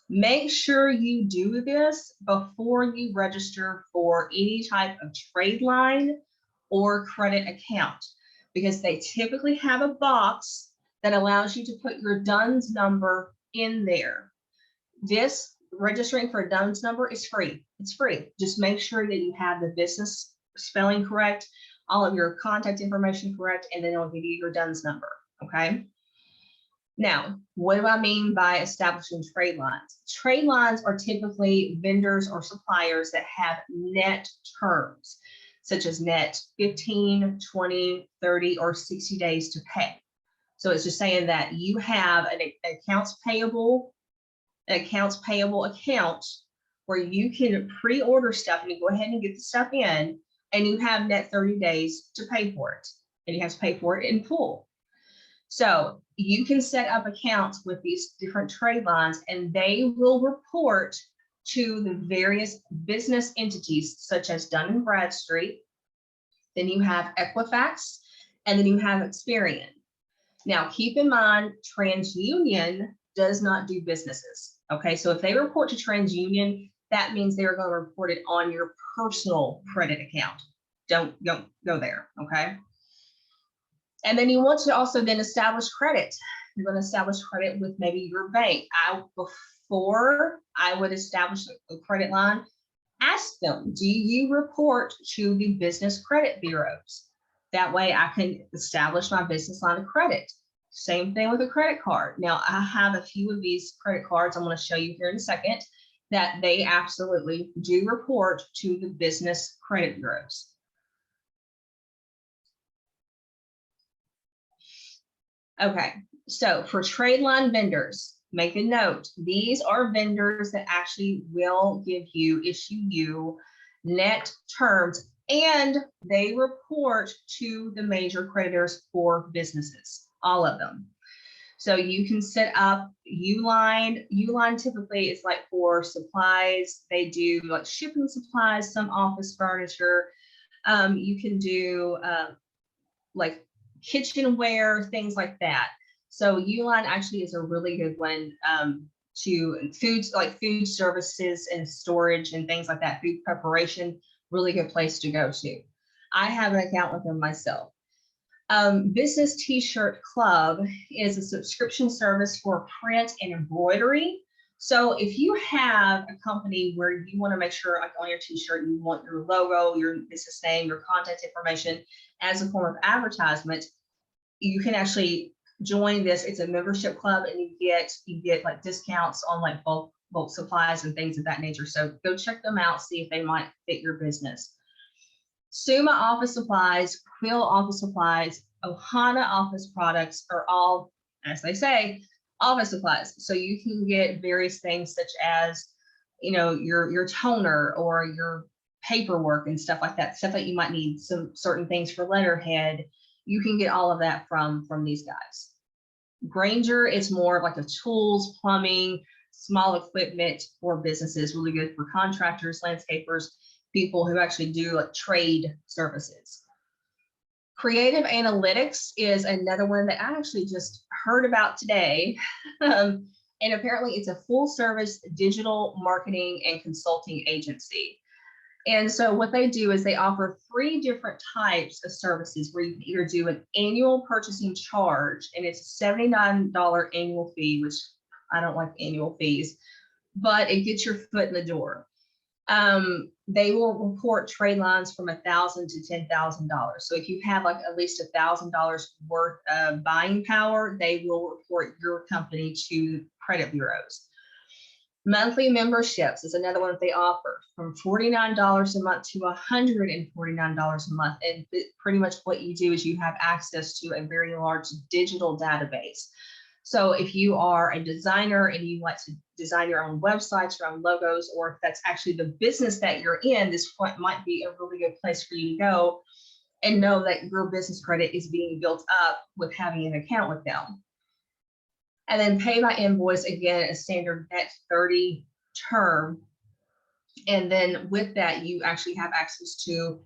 Make sure you do this before you register for any type of trade line or credit account, because they typically have a box that allows you to put your DUNS number in there. This registering for a DUNS number is free. It's free. Just make sure that you have the business spelling correct, all of your contact information correct, and then it'll give you your DUNS number, okay? Now, what do I mean by establishing trade lines? Trade lines are typically vendors or suppliers that have net terms, such as net 15, 20, 30, or 60 days to pay. So it's just saying that you have an accounts payable account where you can pre-order stuff and you go ahead and get the stuff in, and you have net 30 days to pay for it, and you have to pay for it in full. So you can set up accounts with these different trade lines, and they will report to the various business entities such as Dun & Bradstreet. Then you have Equifax, and then you have Experian. Now, keep in mind, TransUnion does not do businesses. Okay, so if they report to TransUnion, that means they're going to report it on your personal credit account. Don't go there. Okay. And then you want to also then establish credit. You're going to establish credit with maybe your bank. Before I would establish a credit line, ask them, do you report to the business credit bureaus? That way I can establish my business line of credit. Same thing with a credit card. Now, I have a few of these credit cards I'm going to show you here in a second that they absolutely do report to the business credit bureaus. Okay, so for trade line vendors, make a note. These are vendors that actually will issue you net terms, and they report to the major creditors for businesses, all of them. So you can set up Uline. Uline typically is like for supplies. They do like shipping supplies, some office furniture. You can do like kitchenware, things like that. So Uline actually is a really good one to foods, like food services and storage and things like that, food preparation, really good place to go to. I have an account with them myself. Business T-shirt Club is a subscription service for print and embroidery. So if you have a company where you want to make sure, like on your T-shirt, you want your logo, your business name, your contact information as a form of advertisement, you can actually join this. It's a membership club, and you get like discounts on like bulk supplies and things of that nature. So go check them out, see if they might fit your business. Suma Office Supplies, Quill Office Supplies, Ohana Office Products are all, as they say, office supplies. So you can get various things such as, you know, your toner or your paperwork and stuff like that, stuff that you might need, some certain things for letterhead. You can get all of that from these guys. Granger is more like a tools, plumbing, small equipment for businesses, really good for contractors, landscapers, people who actually do like trade services. Creative Analytics is another one that I actually just heard about today. And apparently it's a full service digital marketing and consulting agency. And so what they do is they offer 3 different types of services where you can either do an annual purchasing charge, and it's a $79 annual fee, which I don't like annual fees, but it gets your foot in the door. They will report trade lines from $1,000 to $10,000. So if you have like at least $1,000 worth of buying power, they will report your company to credit bureaus. Monthly memberships is another one that they offer, from $49 a month to $149 a month. And pretty much what you do is you have access to a very large digital database. So if you are a designer and you want to design your own websites, your own logos, or if that's actually the business that you're in, this might be a really good place for you to go and know that your business credit is being built up with having an account with them. And then pay by invoice, again, a standard net 30 term. And then with that, you actually have access to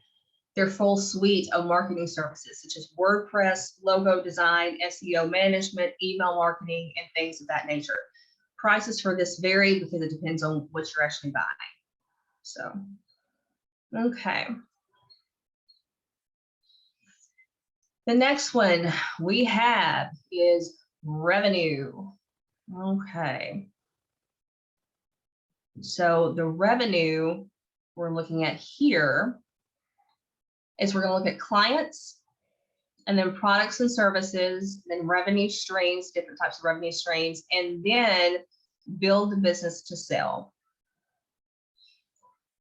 their full suite of marketing services, such as WordPress, logo design, SEO management, email marketing, and things of that nature. Prices for this vary because it depends on what you're actually buying. So, okay. The next one we have is revenue. Okay. So the revenue we're looking at here is we're going to look at clients and then products and services, then revenue streams, different types of revenue streams, and then build the business to sell.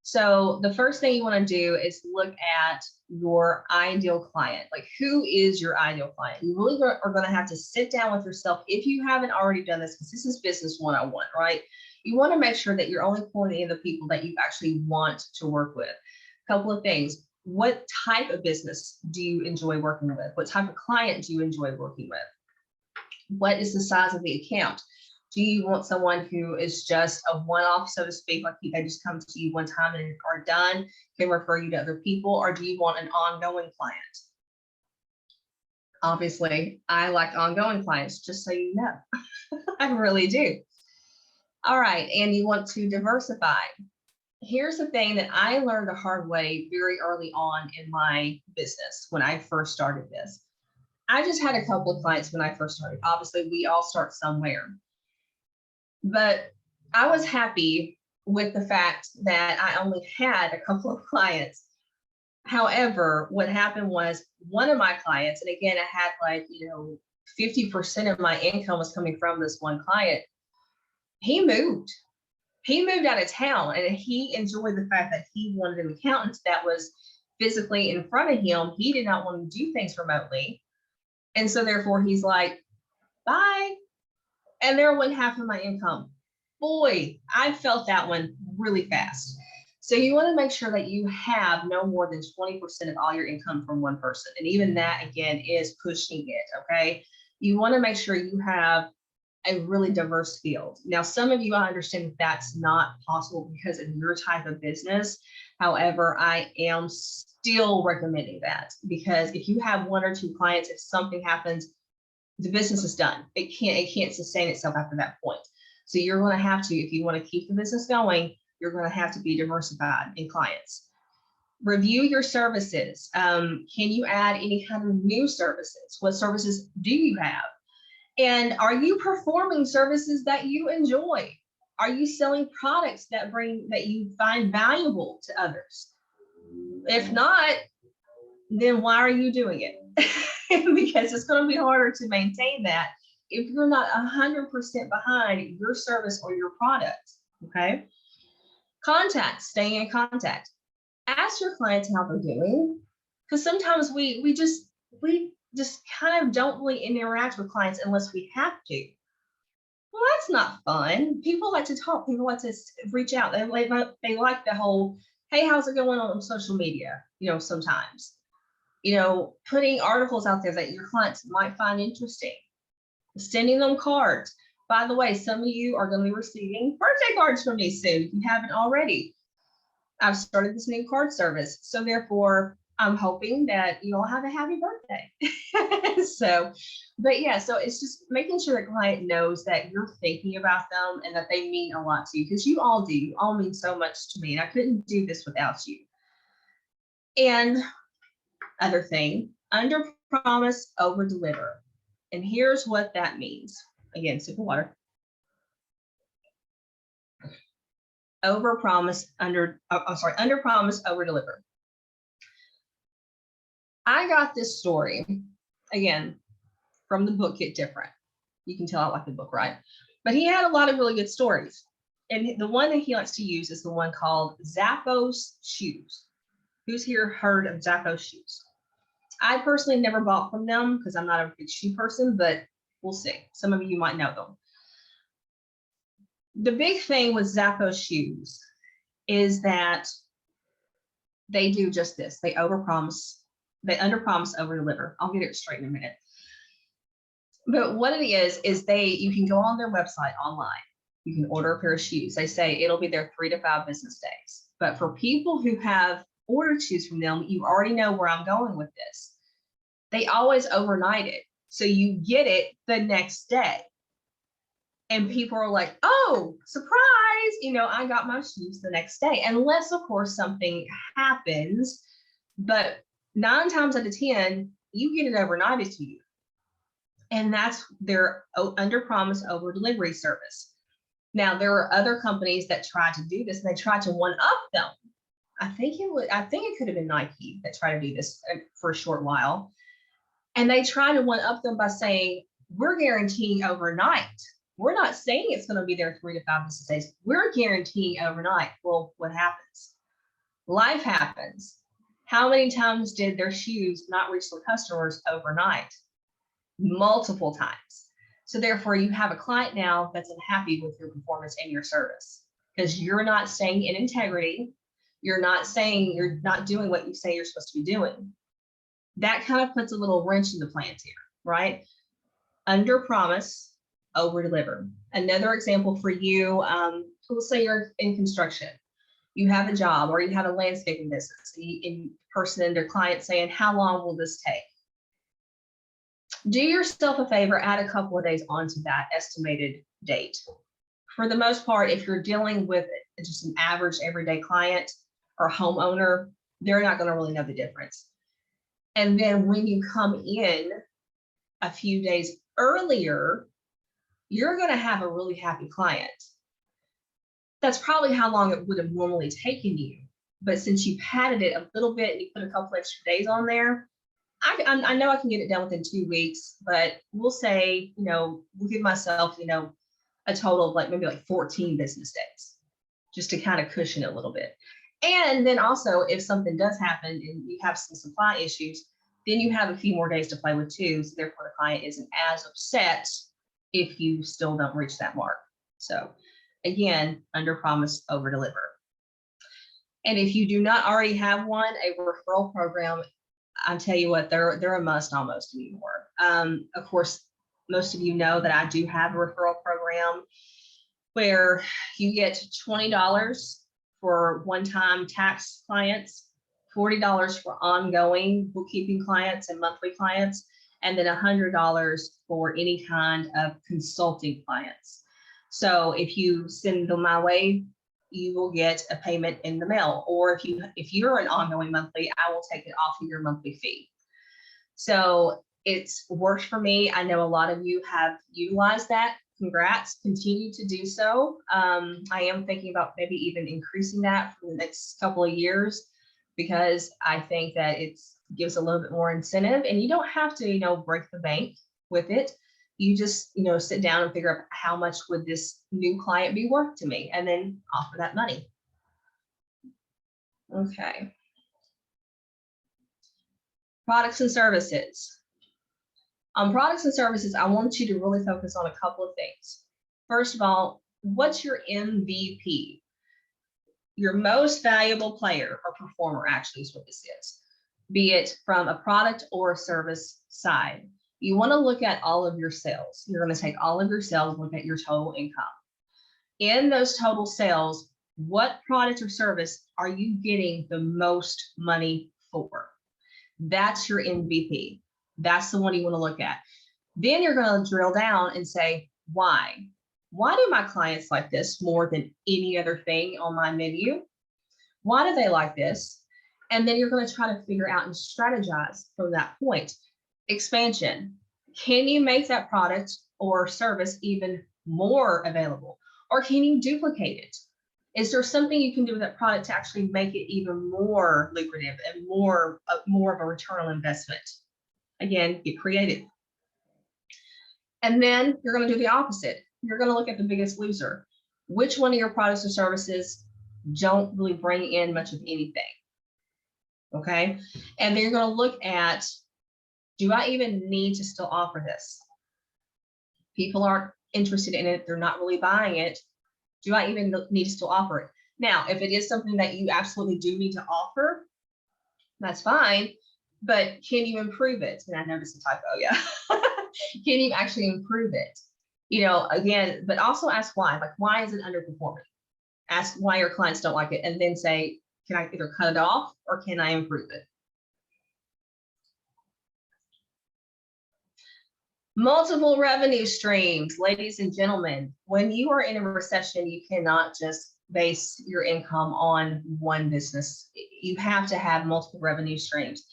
So the first thing you want to do is look at your ideal client. Like, who is your ideal client? You really are going to have to sit down with yourself if you haven't already done this, because this is business 101, right? You want to make sure that you're only pulling in the people that you actually want to work with. A couple of things. What type of business do you enjoy working with? What type of client do you enjoy working with? What is the size of the account? Do you want someone who is just a one-off, so to speak, like they just come to you one time and are done, can refer you to other people, or do you want an ongoing client? Obviously, I like ongoing clients, just so you know. I really do. All right, and you want to diversify. Here's the thing that I learned the hard way very early on in my business when I first started this. I just had a couple of clients when I first started. Obviously, we all start somewhere. But I was happy with the fact that I only had a couple of clients. However, what happened was one of my clients, and again, I had like, 50% of my income was coming from this one client. He moved out of town, and he enjoyed the fact that he wanted an accountant that was physically in front of him. He did not want to do things remotely. And so therefore he's like, bye. And there went half of my income. Boy, I felt that one really fast. So you want to make sure that you have no more than 20% of all your income from one person. And even that, again, is pushing it, okay? You want to make sure you have a really diverse field. Now, some of you, I understand that that's not possible because of your type of business. However, I am still recommending that, because if you have one or two clients, if something happens, the business is done. It can't sustain itself after that point. So you're going to have to, if you want to keep the business going, you're going to have to be diversified in clients. Review your services. Can you add any kind of new services? What services do you have? And are you performing services that you enjoy? Are you selling products that you find valuable to others? If not, then why are you doing it? Because it's going to be harder to maintain that if you're not 100% behind your service or your product. Okay. Staying in contact. Ask your clients how they're doing, because sometimes we just kind of don't really interact with clients unless we have to. Well, that's not fun. People like to talk. People like to reach out. They like the whole, hey, how's it going on social media? Sometimes, putting articles out there that your clients might find interesting, sending them cards. By the way, some of you are going to be receiving birthday cards from me soon if you haven't already. I've started this new card service. So therefore, I'm hoping that you all have a happy birthday. So it's just making sure the client knows that you're thinking about them and that they mean a lot to you, because you all do. You all mean so much to me, and I couldn't do this without you. And other thing, under promise, over deliver. And here's what that means. Again, sip of water. Under promise, over deliver. I got this story, again, from the book Get Different. You can tell I like the book, right? But he had a lot of really good stories. And the one that he likes to use is the one called Zappos shoes. Who's here heard of Zappos shoes? I personally never bought from them because I'm not a big shoe person, but we'll see. Some of you might know them. The big thing with Zappos shoes is that they do just this. They overpromise, they underpromise, overdeliver. I'll get it straight in a minute. But what it is you can go on their website online. You can order a pair of shoes. They say it'll be there 3 to 5 business days. But for people who have ordered shoes from them, you already know where I'm going with this. They always overnight it. So you get it the next day. And people are like, oh, surprise, I got my shoes the next day. Unless, of course, something happens. But 9 times out of 10, you get it overnighted to you. And that's their under promise, over delivery service. Now, there are other companies that try to do this, and they try to one up them. I think it could have been Nike that tried to do this for a short while. And they try to one up them by saying, we're guaranteeing overnight. We're not saying it's going to be there 3 to 5 business days. We're guaranteeing overnight. Well, what happens? Life happens. How many times did their shoes not reach their customers overnight? Multiple times. So therefore, you have a client now that's unhappy with your performance and your service because you're not staying in integrity. You're not doing what you say you're supposed to be doing. That kind of puts a little wrench in the plans here, right? Under promise, over deliver. Another example for you, let's say you're in construction. You have a job or you have a landscaping business, and person and their client saying, how long will this take? Do yourself a favor, add a couple of days onto that estimated date. For the most part, if you're dealing with just an average everyday client or homeowner, they're not going to really know the difference. And then when you come in a few days earlier, you're going to have a really happy client. That's probably how long it would have normally taken you. But since you padded it a little bit and you put a couple extra days on there, I know I can get it done within 2 weeks, but we'll say, we'll give myself, a total of maybe 14 business days just to kind of cushion it a little bit. And then also, if something does happen and you have some supply issues, then you have a few more days to play with too. So therefore, the client isn't as upset if you still don't reach that mark. So again, under promise, over deliver. And if you do not already have one, a referral program, I tell you what, they're a must almost anymore. Of course, most of you know that I do have a referral program where you get $20 for one-time tax clients, $40 for ongoing bookkeeping clients and monthly clients, and then $100 for any kind of consulting clients. So if you send them my way, you will get a payment in the mail. Or if you're an ongoing monthly, I will take it off of your monthly fee. So it's worked for me. I know a lot of you have utilized that. Congrats, continue to do so. I am thinking about maybe even increasing that for the next couple of years, because I think that it gives a little bit more incentive, and you don't have to, break the bank with it. You just, sit down and figure out how much would this new client be worth to me, and then offer that money. Okay. Products and services. On products and services, I want you to really focus on a couple of things. First of all, what's your MVP? Your most valuable player or performer, actually, is what this is, be it from a product or a service side. You want to look at all of your sales. You're going to take all of your sales, look at your total income. In those total sales, what product or service are you getting the most money for? That's your MVP. That's the one you want to look at. Then you're going to drill down and say, why? Why do my clients like this more than any other thing on my menu? Why do they like this? And then you're going to try to figure out and strategize from that point. Expansion. Can you make that product or service even more available? Or can you duplicate it? Is there something you can do with that product to actually make it even more lucrative and more of a return on investment? Again, get creative. And then you're going to do the opposite. You're going to look at the biggest loser. which one of your products or services don't really bring in much of anything. Okay. And then you're going to look at, do I even need to still offer this? People aren't interested in it. They're not really buying it. Do I even need to still offer it? Now, if it is something that you absolutely do need to offer, that's fine, but can you improve it? And I noticed a typo, yeah. Can you actually improve it? You know, again, but also ask why. Like, why is it underperforming? Ask why your clients don't like it, and then say, can I either cut it off or can I improve it? Multiple revenue streams, ladies and gentlemen. When you are in a recession, you cannot just base your income on one business. You have to have multiple revenue streams.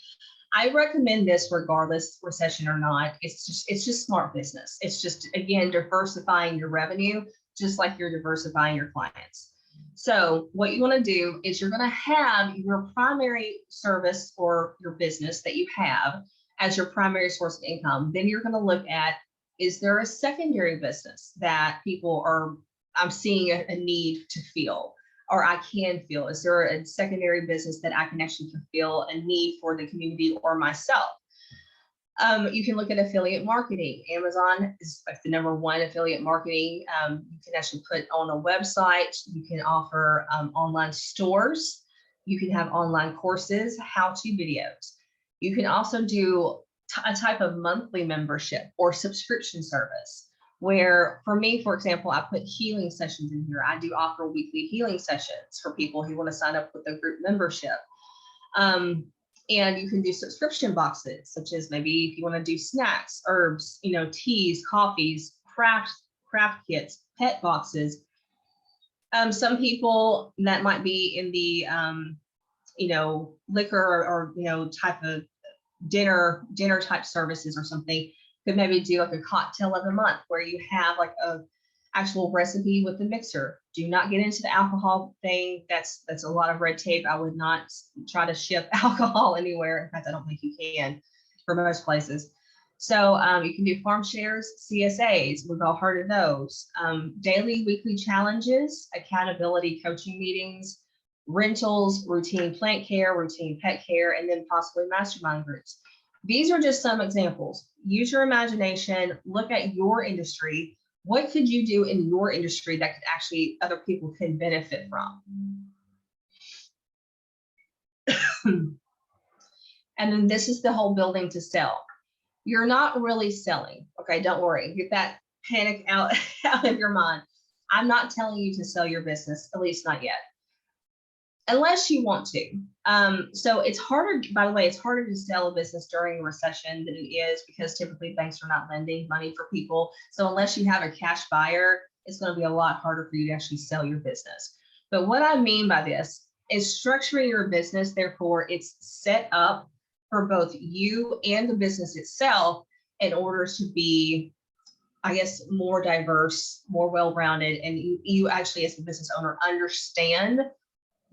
I recommend this regardless recession or not. It's just smart business. It's just, again, diversifying your revenue, just like you're diversifying your clients. So what you want to do is you're going to have your primary service or your business that you have as your primary source of income. Then you're going to look at, is there a secondary business that people are, I'm seeing a need to fill, or I can fill? Is there a secondary business that I can actually fulfill a need for the community or myself? You can look at affiliate marketing. Amazon is like the #1 affiliate marketing. You can actually put on a website. You can offer online stores. You can have online courses, how-to videos. You can also do a type of monthly membership or subscription service, where for me, for example, I put healing sessions in here. I do offer weekly healing sessions for people who want to sign up with a group membership. And you can do subscription boxes, such as maybe if you want to do snacks, herbs, you know, teas, coffees, craft kits, pet boxes. Some people that might be in the, you know, liquor or, you know, type of dinner type services or something, could maybe do like a cocktail of the month where you have like a actual recipe with the mixer. Do not get into the alcohol thing. That's a lot of red tape. I would not try to ship alcohol anywhere. In fact, I don't think you can for most places. So you can do farm shares, CSAs. We've all heard of those. Daily, weekly challenges, accountability coaching meetings, rentals, routine plant care, routine pet care, and then possibly mastermind groups. These are just some examples. Use your imagination, look at your industry. What could you do in your industry that could actually other people can benefit from? And then this is the whole building to sell. You're not really selling. Okay, don't worry. Get that panic out of your mind. I'm not telling you to sell your business, at least not yet, unless you want to. So it's harder, by the way, it's harder to sell a business during a recession than it is because typically banks are not lending money for people. So unless you have a cash buyer, it's going to be a lot harder for you to actually sell your business. But what I mean by this is structuring your business, therefore it's set up for both you and the business itself in order to be, I guess, more diverse, more well-rounded, and you actually as a business owner understand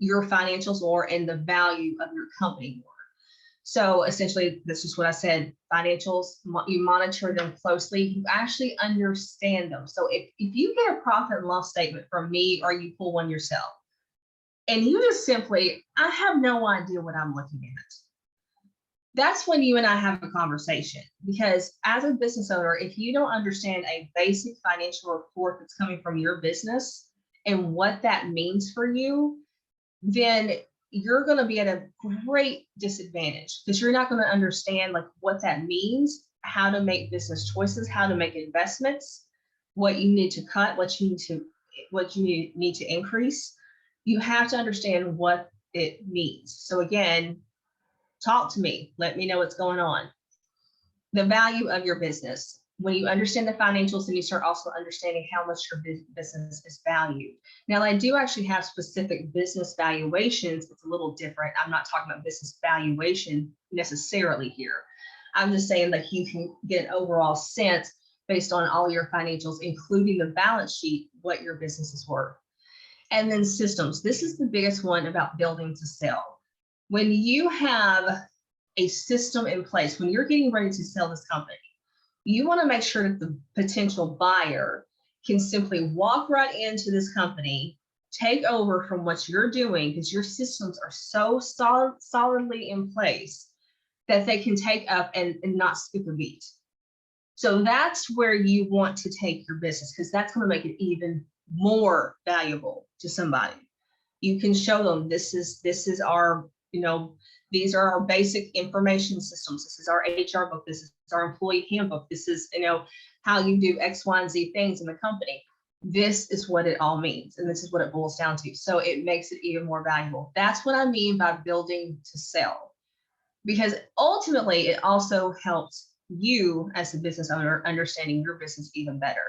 your financials more and the value of your company more. So essentially, that's just what I said. Financials, you monitor them closely. You actually understand them. So if you get a profit and loss statement from me or you pull one yourself, and you just simply, I have no idea what I'm looking at, that's when you and I have a conversation. Because as a business owner, if you don't understand a basic financial report that's coming from your business and what that means for you, then you're going to be at a great disadvantage because you're not going to understand like what that means, how to make business choices, how to make investments, what you need to cut, what you need to increase. You have to understand what it means. So again, talk to me, let me know what's going on. The value of your business. When you understand the financials, and you start also understanding how much your business is valued. Now, I do actually have specific business valuations. It's a little different. I'm not talking about business valuation necessarily here. I'm just saying that you can get an overall sense based on all your financials, including the balance sheet, what your business is worth. And then systems. This is the biggest one about building to sell. When you have a system in place, when you're getting ready to sell this company, you want to make sure that the potential buyer can simply walk right into this company, take over from what you're doing because your systems are so solidly in place that they can take up and not skip a beat. So that's where you want to take your business, because that's going to make it even more valuable to somebody. You can show them this is our, these are our basic information systems. This is our HR book. This is our employee handbook. This is, how you do X, Y, and Z things in the company. This is what it all means. And this is what it boils down to. So it makes it even more valuable. That's what I mean by building to sell, because ultimately it also helps you as a business owner understanding your business even better.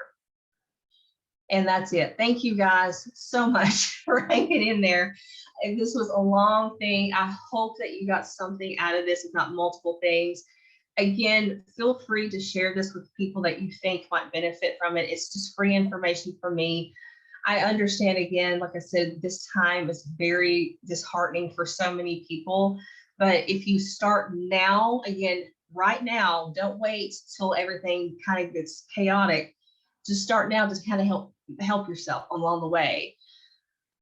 And that's it. Thank you guys so much for hanging in there. And this was a long thing. I hope that you got something out of this, if not multiple things. Again, feel free to share this with people that you think might benefit from it. It's just free information for me. I understand, again, like I said, this time is very disheartening for so many people. But if you start now, again, right now, don't wait till everything kind of gets chaotic. Just start now to kind of help yourself along the way.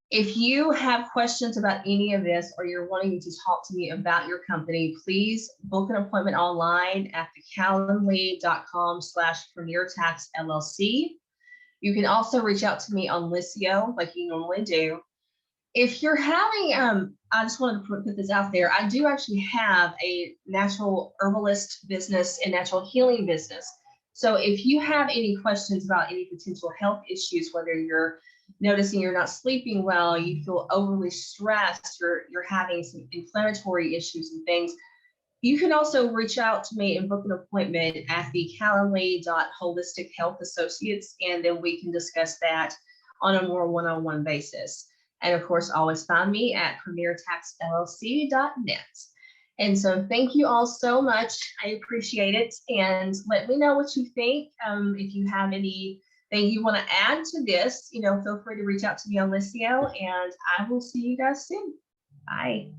If you have questions about any of this, or you're wanting to talk to me about your company, please book an appointment online at thecalendly.com/PremierTaxLLC. You can also reach out to me on Liscio like you normally do. If you're having, I just wanted to put this out there. I do actually have a natural herbalist business and natural healing business. So if you have any questions about any potential health issues, whether you're noticing you're not sleeping well, you feel overly stressed, you're having some inflammatory issues and things, you can also reach out to me and book an appointment at thecalendly.holistichealthassociates, and then we can discuss that on a more one-on-one basis. And of course, always find me at premiertaxllc.net. And so thank you all so much. I appreciate it. And let me know what you think. If you have anything you want to add to this, feel free to reach out to me on Liscio, and I will see you guys soon. Bye.